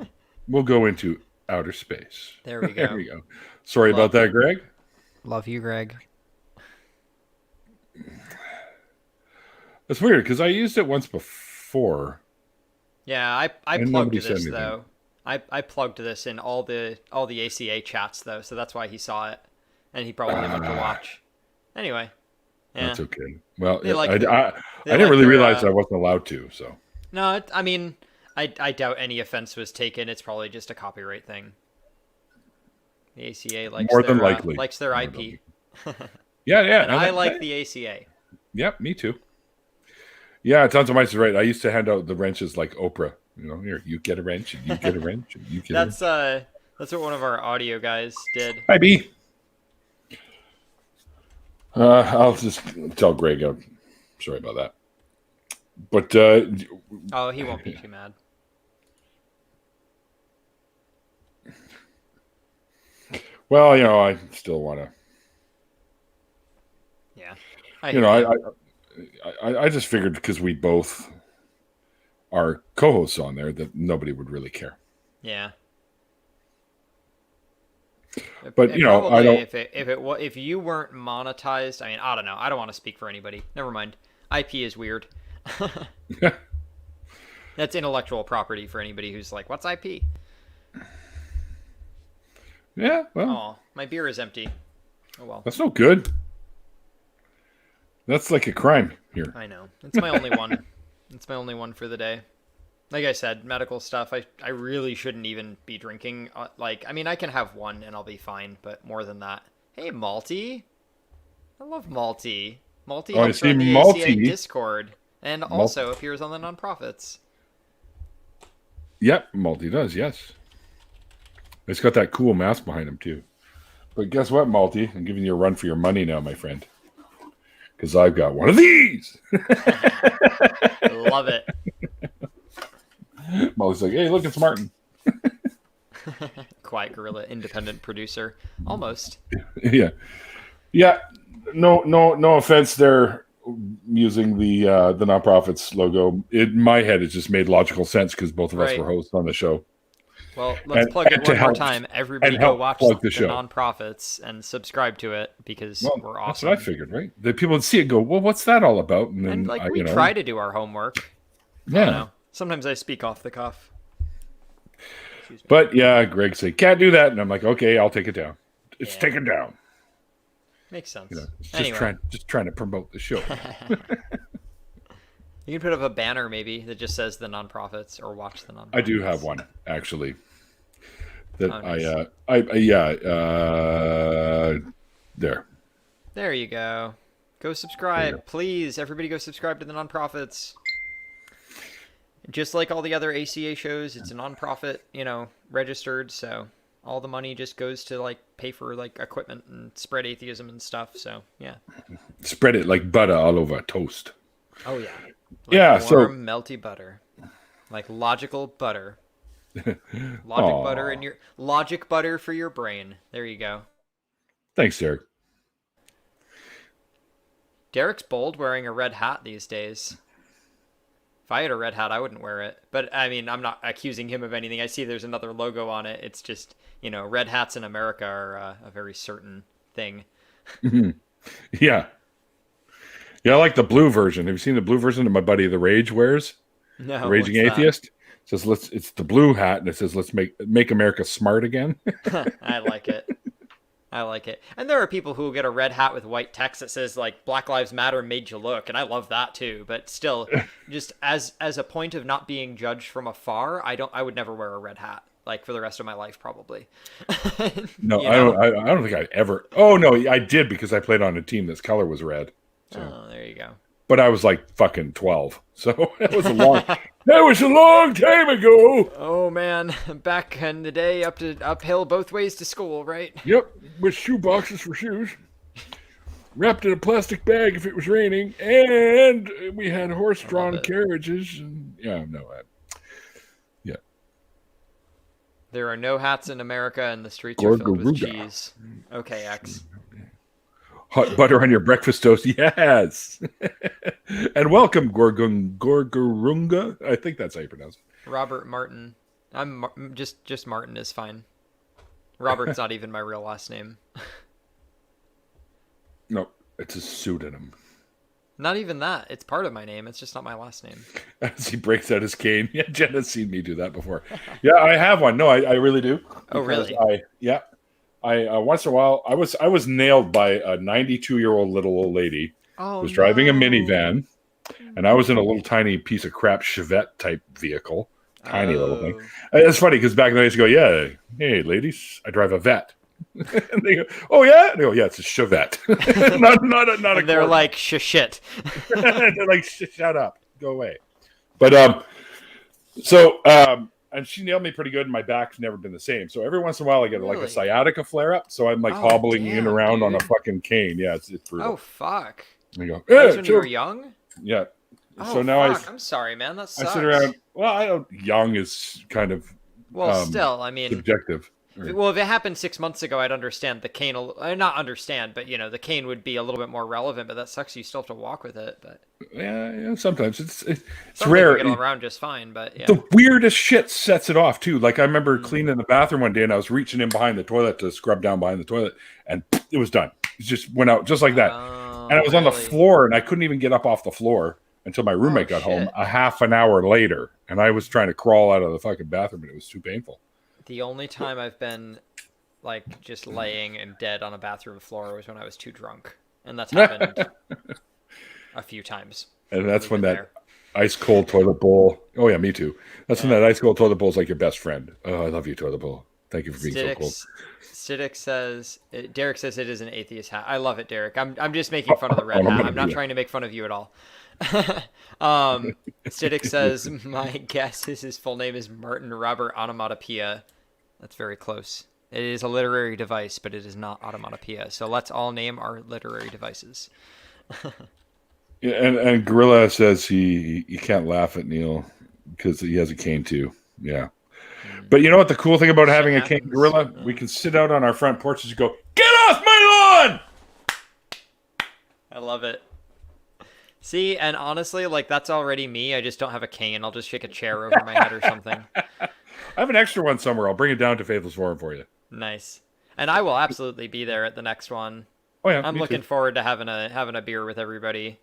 We'll go into outer space. There we go. There we go. Sorry about that, Greg. Love you, Greg. That's weird because I used it once before. Yeah, I plugged this though. I plugged this in all the ACA chats though, so that's why he saw it, and he probably didn't have to watch. Anyway, yeah. That's okay. Well, I didn't really realize I wasn't allowed to. So No, I mean, I doubt any offense was taken. It's probably just a copyright thing. The ACA More than likely. likes their More IP. Yeah. And I like the ACA. Yep, me too. Yeah, Tons of Mice is right. I used to hand out the wrenches like Oprah. Here, you get a wrench, and you get a wrench, and you get a wrench. That's what one of our audio guys did. Hi, B. I'll just tell Greg. I'm sorry about that. But Oh, he won't be too mad. Well, I still want to. Yeah. I just figured because we both are co-hosts on there that nobody would really care. Yeah. But I don't. If you weren't monetized, I mean, I don't know. I don't want to speak for anybody. Never mind. IP is weird. That's intellectual property for anybody who's like, "What's IP?" Yeah. Well. Oh, my beer is empty. Oh well. That's no good. That's like a crime here. I know. It's my only one. It's my only one for the day. Like I said, medical stuff. I really shouldn't even be drinking. I mean, I can have one and I'll be fine. But more than that, hey, Malty. I love Malty. Malty helps run the ACA Discord and also appears on the Nonprofits. Yep, Malty does. Yes, it's got that cool mask behind him too. But guess what, Malty? I'm giving you a run for your money now, my friend. Because I've got one of these. Love it. Molly's like, hey, look, it's Martin. Quiet Gorilla, independent producer. Almost. Yeah. No offense. They're using the Nonprofits logo. In my head, it just made logical sense because both of us were hosts on the show. Well, let's plug it one more time. Everybody go watch the Nonprofits and subscribe to it because we're awesome. That's what I figured, right? The people would see it go, well, what's that all about? And then we try to do our homework. Yeah. I don't know. Sometimes I speak off the cuff. But yeah, Greg said, can't do that. And I'm like, okay, I'll take it down. It's taken down. Makes sense. Just trying to promote the show. You can put up a banner maybe that just says the Nonprofits or watch the Nonprofits. I do have one actually. That there. There you go. Go subscribe, please. Everybody go subscribe to the Nonprofits. Just like all the other ACA shows, it's a nonprofit, registered, so all the money just goes to pay for equipment and spread atheism and stuff. So yeah. Spread it like butter all over toast. Oh yeah. Warm, melty butter, like logical butter. Logic butter for your brain. There you go. Thanks, Derek. Derek's bold wearing a red hat these days. If I had a red hat, I wouldn't wear it. But I mean, I'm not accusing him of anything. I see there's another logo on it. It's just, red hats in America are a very certain thing. Yeah. Yeah, I like the blue version. Have you seen the blue version that my buddy The Rage wears? No. The Raging Atheist. It says it's the blue hat and it says let's make America smart again. I like it. And there are people who get a red hat with white text that says Black Lives Matter made you look, and I love that too. But still, just as a point of not being judged from afar, I would never wear a red hat for the rest of my life probably. No, I don't think I ever. Oh no, I did because I played on a team that's color was red. So. Oh, there you go. But I was fucking 12, so it was a long. That was a long time ago. Oh man, back in the day, uphill both ways to school, right? Yep, with shoe boxes for shoes, wrapped in a plastic bag if it was raining, and we had horse-drawn carriages. And yeah. There are no hats in America, and the streets are filled with cheese. Okay, X. Hot butter on your breakfast toast, yes. And welcome, Gorgorunga. I think that's how you pronounce it. Robert Martin. I'm just Martin is fine. Robert's not even my real last name. No, it's a pseudonym. Not even that. It's part of my name. It's just not my last name. As he breaks out his cane. Yeah, Jen has seen me do that before. Yeah, I have one. No, I really do. Oh, really? I once in a while I was nailed by a 92-year-old little old lady who was driving a minivan, and I was in a little tiny piece of crap Chevette type vehicle, tiny little thing. Oh. And it's funny because back then I used to go, yeah, hey ladies, I drive a vet. And they go, oh yeah, and they go, yeah, it's a Chevette, not a. And they're like shit. They're like, shut up, go away. But and she nailed me pretty good, and my back's never been the same. So every once in a while, I get like a sciatica flare up. So I'm like hobbling in around on a fucking cane. Yeah, it's brutal. Oh fuck! And you go, That's when you were young. Yeah. Oh, so now I'm sorry, man. That sucks. I sit around. Well, I don't. Young is kind of. Well, still, I mean, subjective. Well, if it happened 6 months ago, I'd understand the cane. Not understand, but the cane would be a little bit more relevant. But that sucks. You still have to walk with it. But yeah, sometimes it's rare. Get around just fine, but yeah. The weirdest shit sets it off too. Like I remember cleaning the bathroom one day, and I was reaching in behind the toilet to scrub down behind the toilet, and it was done. It just went out just like that. And I was on the floor, and I couldn't even get up off the floor until my roommate got home a half an hour later, and I was trying to crawl out of the fucking bathroom, and it was too painful. The only time I've been like just laying and dead on a bathroom floor was when I was too drunk, and that's happened a few times. And that's when that ice cold toilet bowl. Oh yeah, me too. That's when that ice cold toilet bowl is like your best friend. Oh, I love you, toilet bowl. Thank you for being so cold. Derek says it is an atheist hat. I love it, Derek. I'm just making fun of the red hat. I'm not trying to make fun of you at all. Siddick says my guess is his full name is Martin Robert Onomatopoeia. That's very close. It is a literary device, but it is not onomatopoeia. So let's all name our literary devices. Yeah, and Gorilla says he can't laugh at Neil because he has a cane too. Yeah. But you know what the cool thing about having a cane, Gorilla? We can sit out on our front porches and go, get off my lawn! I love it. See, and honestly, like that's already me. I just don't have a cane. I'll just shake a chair over my head or something. I have an extra one somewhere. I'll bring it down to Faithless Forum for you. Nice. And I will absolutely be there at the next one. Oh yeah. I'm looking forward to having a beer with everybody.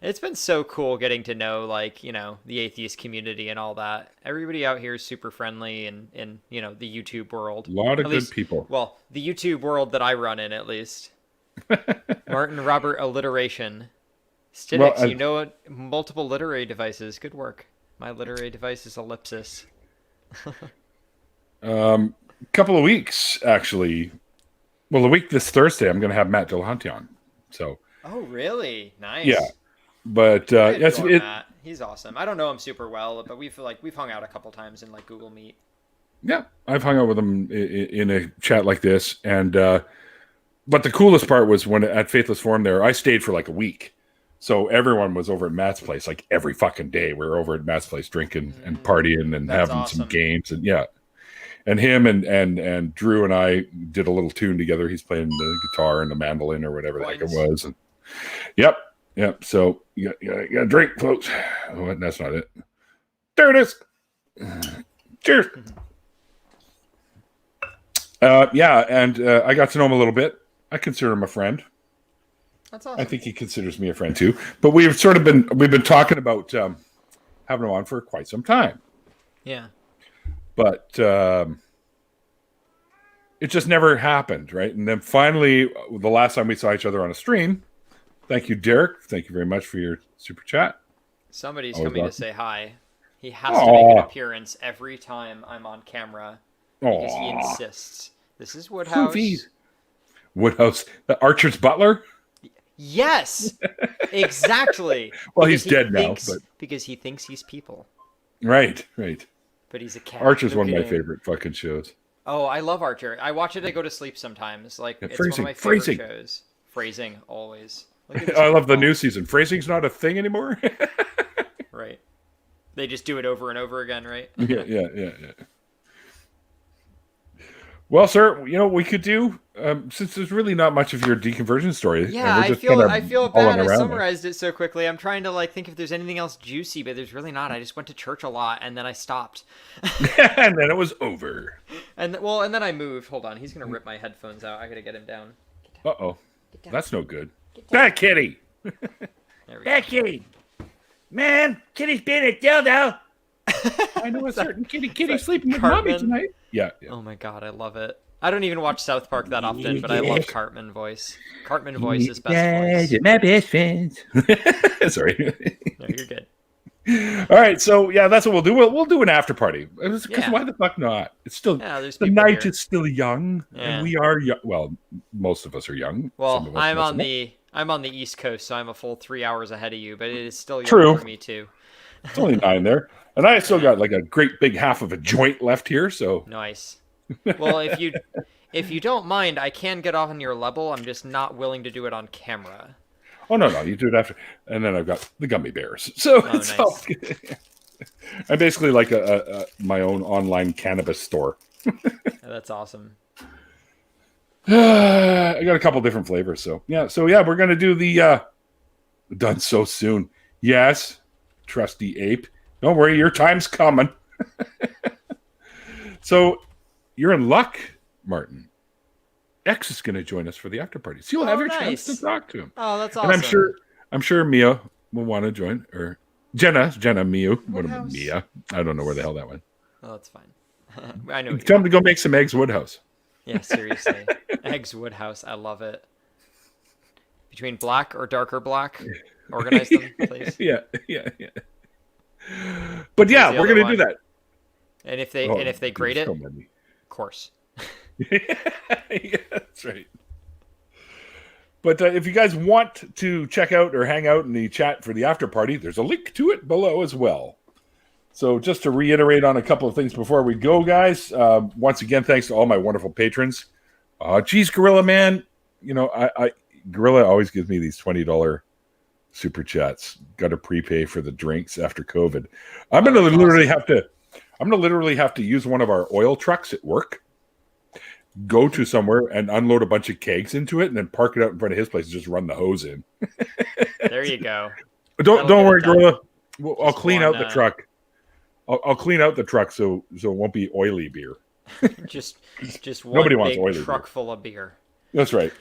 It's been so cool getting to know the atheist community and all that. Everybody out here is super friendly and in the YouTube world. A lot of good people. Well, the YouTube world that I run in at least. Martin Robert alliteration. Stiddix, multiple literary devices. Good work. My literary device is ellipsis. Couple of weeks actually. Well, the week this Thursday, I'm going to have Matt Dillahunty on. So. Oh, really? Nice. Yeah, but Matt. He's awesome. I don't know him super well, but we've hung out a couple times in like Google Meet. Yeah, I've hung out with him in a chat like this, and but the coolest part was when at Faithless Forum there, I stayed for like a week. So everyone was over at Matt's place like every fucking day. We were over at Matt's place drinking and partying and having some games and and him and Drew and I did a little tune together. He's playing the guitar and the mandolin or whatever the heck it was. And yep. So you got drink, folks. Oh, that's not it. There it is. Cheers. And I got to know him a little bit. I consider him a friend. That's awesome. I think he considers me a friend too. But we've been talking about having him on for quite some time. Yeah. But it just never happened, right? And then finally, the last time we saw each other on a stream, thank you, Derek. Thank you very much for your super chat. Somebody's coming to say hi. He has to make an appearance every time I'm on camera because he insists. This is Woodhouse. Woodhouse, the Archer's butler? Yes, exactly. Well, he's dead now. Because he thinks he's people. Right. But he's a cat. Archer's one of my favorite fucking shows. Oh, I love Archer. I watch it to go to sleep sometimes. Like it's one of my favorite shows. Phrasing, always. I love the new season. Phrasing's not a thing anymore. Right. They just do it over and over again, right? Yeah. Well, sir, you know what we could do, since there's really not much of your deconversion story. Yeah, I feel bad. I summarized it so quickly. I'm trying to think if there's anything else juicy, but there's really not. I just went to church a lot, and then I stopped. And then it was over. And then I moved. Hold on, he's gonna rip my headphones out. I gotta get him down. Uh-oh, that's no good. That kitty. That kitty. Man, kitty's being a dildo. I know a certain kitty sleeping with mommy tonight. Yeah. Oh my god, I love it. I don't even watch South Park that often, but I love Cartman voice. Cartman voice is best Yeah, voice. you're my best friends. Sorry. No, you're good. All right, so yeah, that's what we'll do. We'll do an after party because Yeah. why the fuck not? It's still There's the people night here. is still young, and we are young. Well, most of us are young. Well, Some of us I'm not so on much. I'm on the East Coast, so I'm a full 3 hours ahead of you, but it is still young True. for me too. It's only 9 there, and I still got like a great big half of a joint left here. So Nice. Well, if you don't mind, I can get off on your level. I'm just not willing to do it on camera. oh no, you do it after, and then I've got the gummy bears. So it's nice. all good. I'm basically like my own online cannabis store. That's awesome. I got a couple different flavors, so yeah, we're gonna do the done so soon. Yes, trusty ape. Don't worry, your time's coming. So you're in luck, Martin. X is gonna join us for the after party, so you'll have your chance to talk to him. Oh, that's awesome. And I'm sure Mia will want to join, or Jenna, Mia. Woodhouse? Mia? I don't know where the hell that went. Oh, that's fine. I know. Tell him to go make some eggs, Woodhouse. Yeah, seriously. Eggs Woodhouse. I love it. Between black or darker black, organize them, please. Yeah. But yeah, we're gonna do that. And if they grade it, of course. Yeah, that's right. But if you guys want to check out or hang out in the chat for the after party, there's a link to it below as well. So just to reiterate on a couple of things before we go, guys, once again, thanks to all my wonderful patrons. Geez, Gorilla Man, I Gorilla always gives me these $20 super chats. Got to prepay for the drinks after COVID. I'm gonna literally have to use one of our oil trucks at work, go to somewhere and unload a bunch of kegs into it, and then park it out in front of his place and just run the hose in. There you go. Don't worry, Gorilla. I'll clean out the truck. I'll clean out the truck so it won't be oily beer. just one Nobody wants big oily truck beer. Full of beer. That's right.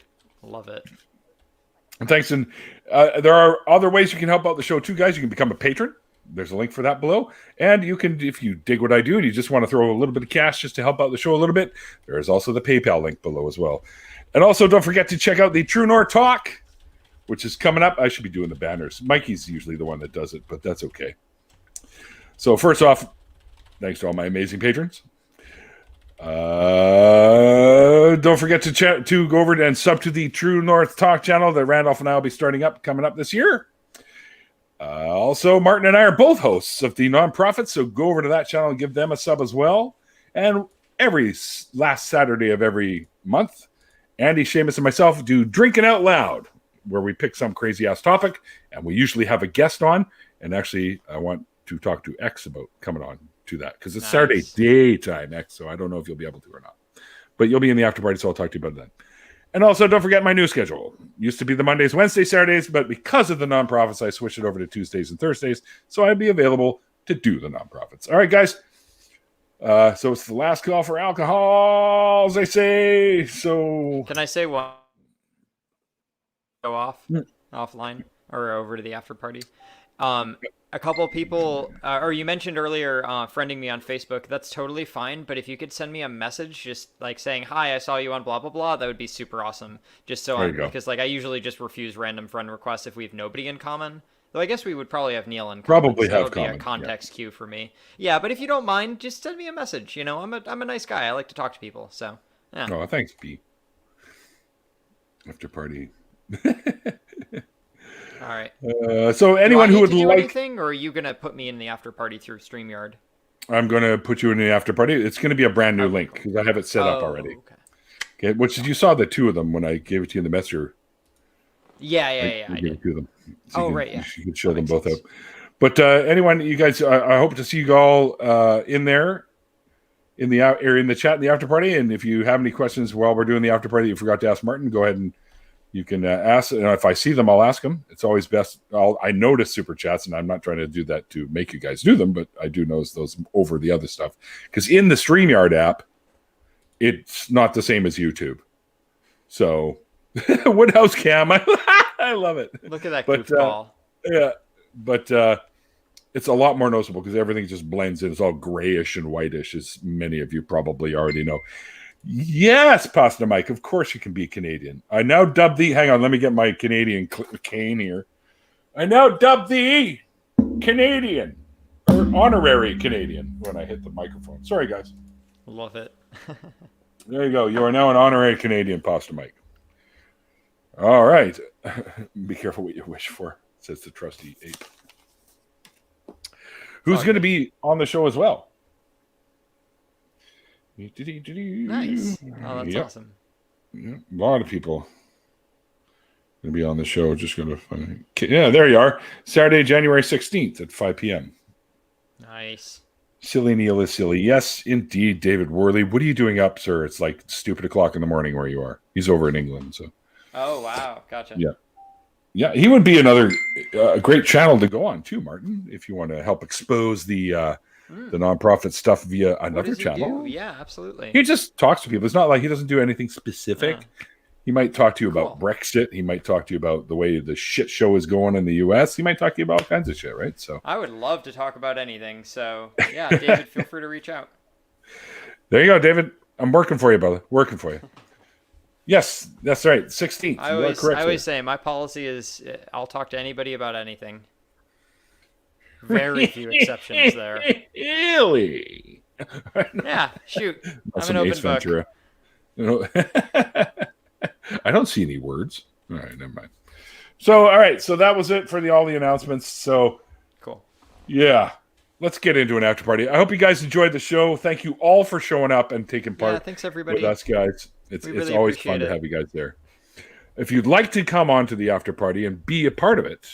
Love it. And thanks. And there are other ways you can help out the show too, guys. You can become a patron. There's a link for that below. And you can, if you dig what I do and you just want to throw a little bit of cash just to help out the show a little bit, there is also the PayPal link below as well. And also don't forget to check out the True North Talk, which is coming up. I should be doing the banners. Mikey's usually the one that does it, but that's okay. So first off, thanks to all my amazing patrons. Don't forget to go over and sub to the True North Talk channel that Randolph and I will be coming up this year. Also, Martin and I are both hosts of the nonprofit, so go over to that channel and give them a sub as well. And every last Saturday of every month, Andy, Seamus, and myself do Drinking Out Loud, where we pick some crazy-ass topic, and we usually have a guest on. And actually, I want to talk to X about coming on to that, because it's Saturday daytime, X, so I don't know if you'll be able to or not. But you'll be in the after party, so I'll talk to you about that. And also, don't forget my new schedule. Used to be the Mondays, Wednesdays, Saturdays, but because of the nonprofits, I switched it over to Tuesdays and Thursdays, so I'd be available to do the nonprofits. All right, guys. So it's the last call for alcohol, as they say. So can I say one? Go offline or over to the after party. A couple people, or you mentioned earlier, friending me on Facebook. That's totally fine. But if you could send me a message, just like saying, "Hi, I saw you on blah blah blah," that would be super awesome. Just so because like I usually just refuse random friend requests if we have nobody in common. Though I guess we would probably have Neil in common. Probably so have be a context cue for me. Yeah, but if you don't mind, just send me a message. I'm a nice guy. I like to talk to people. So yeah. Oh, thanks, B. After party. All right. So anyone who would like anything, or are you gonna put me in the after party through StreamYard? I'm gonna put you in the after party. It's gonna be a brand new link because I have it set up already. Okay. Which you saw the two of them when I gave it to you in the messenger. Yeah. I gave it to them. So right. Yeah. You can show them both up. But anyone, you guys, I hope to see you all in there, in the chat in the after party. And if you have any questions while we're doing the after party, you forgot to ask Martin, go ahead and you can ask. And if I see them, I'll ask them. It's always best. I notice super chats, and I'm not trying to do that to make you guys do them, but I do notice those over the other stuff. Because in the StreamYard app, it's not the same as YouTube. So, Woodhouse Cam, I love it. Look at that goofball. Yeah, but it's a lot more noticeable because everything just blends in. It's all grayish and whitish, as many of you probably already know. Yes, Pasta Mike. Of course you can be Canadian. I now dub thee. Hang on, let me get my Canadian cane here. I now dub thee Canadian or honorary Canadian when I hit the microphone. Sorry, guys. Love it. There you go. You are now an honorary Canadian, Pasta Mike. All right. Be careful what you wish for, says the trusty ape. Who's going to be on the show as well? Nice. Oh, that's awesome. Yeah, a lot of people going to be on the show. Just going to find. Yeah, there you are. Saturday, January 16th at 5 p.m. Nice. Silly Neil is silly. Yes, indeed, David Worley. What are you doing up, sir? It's like stupid o'clock in the morning where you are. He's over in England, so. Oh, wow. Gotcha. Yeah. Yeah, he would be another great channel to go on too, Martin, if you want to help expose the nonprofit stuff via another channel. Yeah, absolutely. He just talks to people. It's not like he doesn't do anything specific. He might talk to you about Brexit. He might talk to you about the way the shit show is going in the U.S. He might talk to you about all kinds of shit, right? So I would love to talk about anything. So yeah, David, feel free to reach out. There you go, David. I'm working for you, brother. Working for you. Yes, that's right. 16th. I always say my policy is I'll talk to anybody about anything. Very few exceptions there. Really? Yeah, shoot. That's I'm an open book. Ventura. I don't see any words. All right, never mind. So, all right. So that was it for all the announcements. So, cool. Yeah. Let's get into an after party. I hope you guys enjoyed the show. Thank you all for showing up and taking part. Yeah, thanks everybody. With us, guys. It's really always fun to have you guys there. If you'd like to come on to the after party and be a part of it,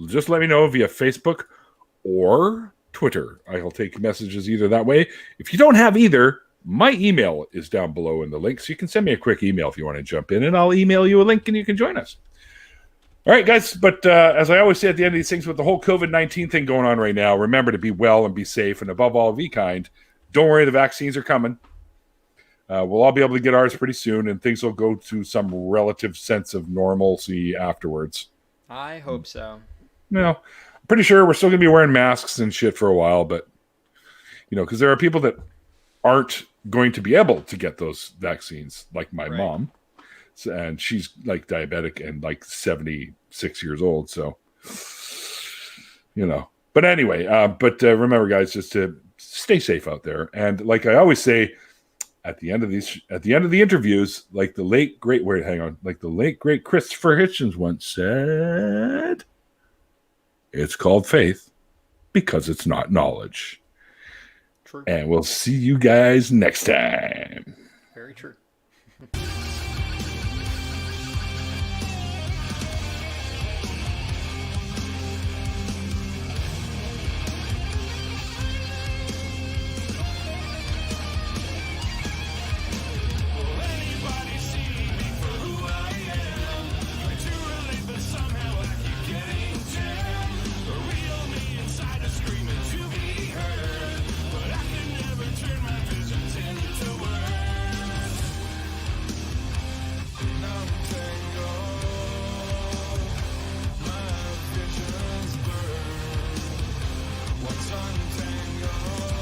just let me know via Facebook or Twitter. I'll take messages either that way. If you don't have either, my email is down below in the link, so you can send me a quick email if you want to jump in, and I'll email you a link and you can join us. All right, guys, but as I always say at the end of these things, with the whole COVID-19 thing going on right now, remember to be well and be safe, and above all, be kind. Don't worry, the vaccines are coming. We'll all be able to get ours pretty soon, and things will go to some relative sense of normalcy afterwards. I hope so. I'm pretty sure we're still going to be wearing masks and shit for a while, but, because there are people that aren't going to be able to get those vaccines, like my mom. And she's like diabetic and like 76 years old. So, but anyway, remember guys, just to stay safe out there. And like I always say at the end of the interviews, like the late great Christopher Hitchens once said, it's called faith because it's not knowledge. True. And we'll see you guys next time. Very true. What's untangled?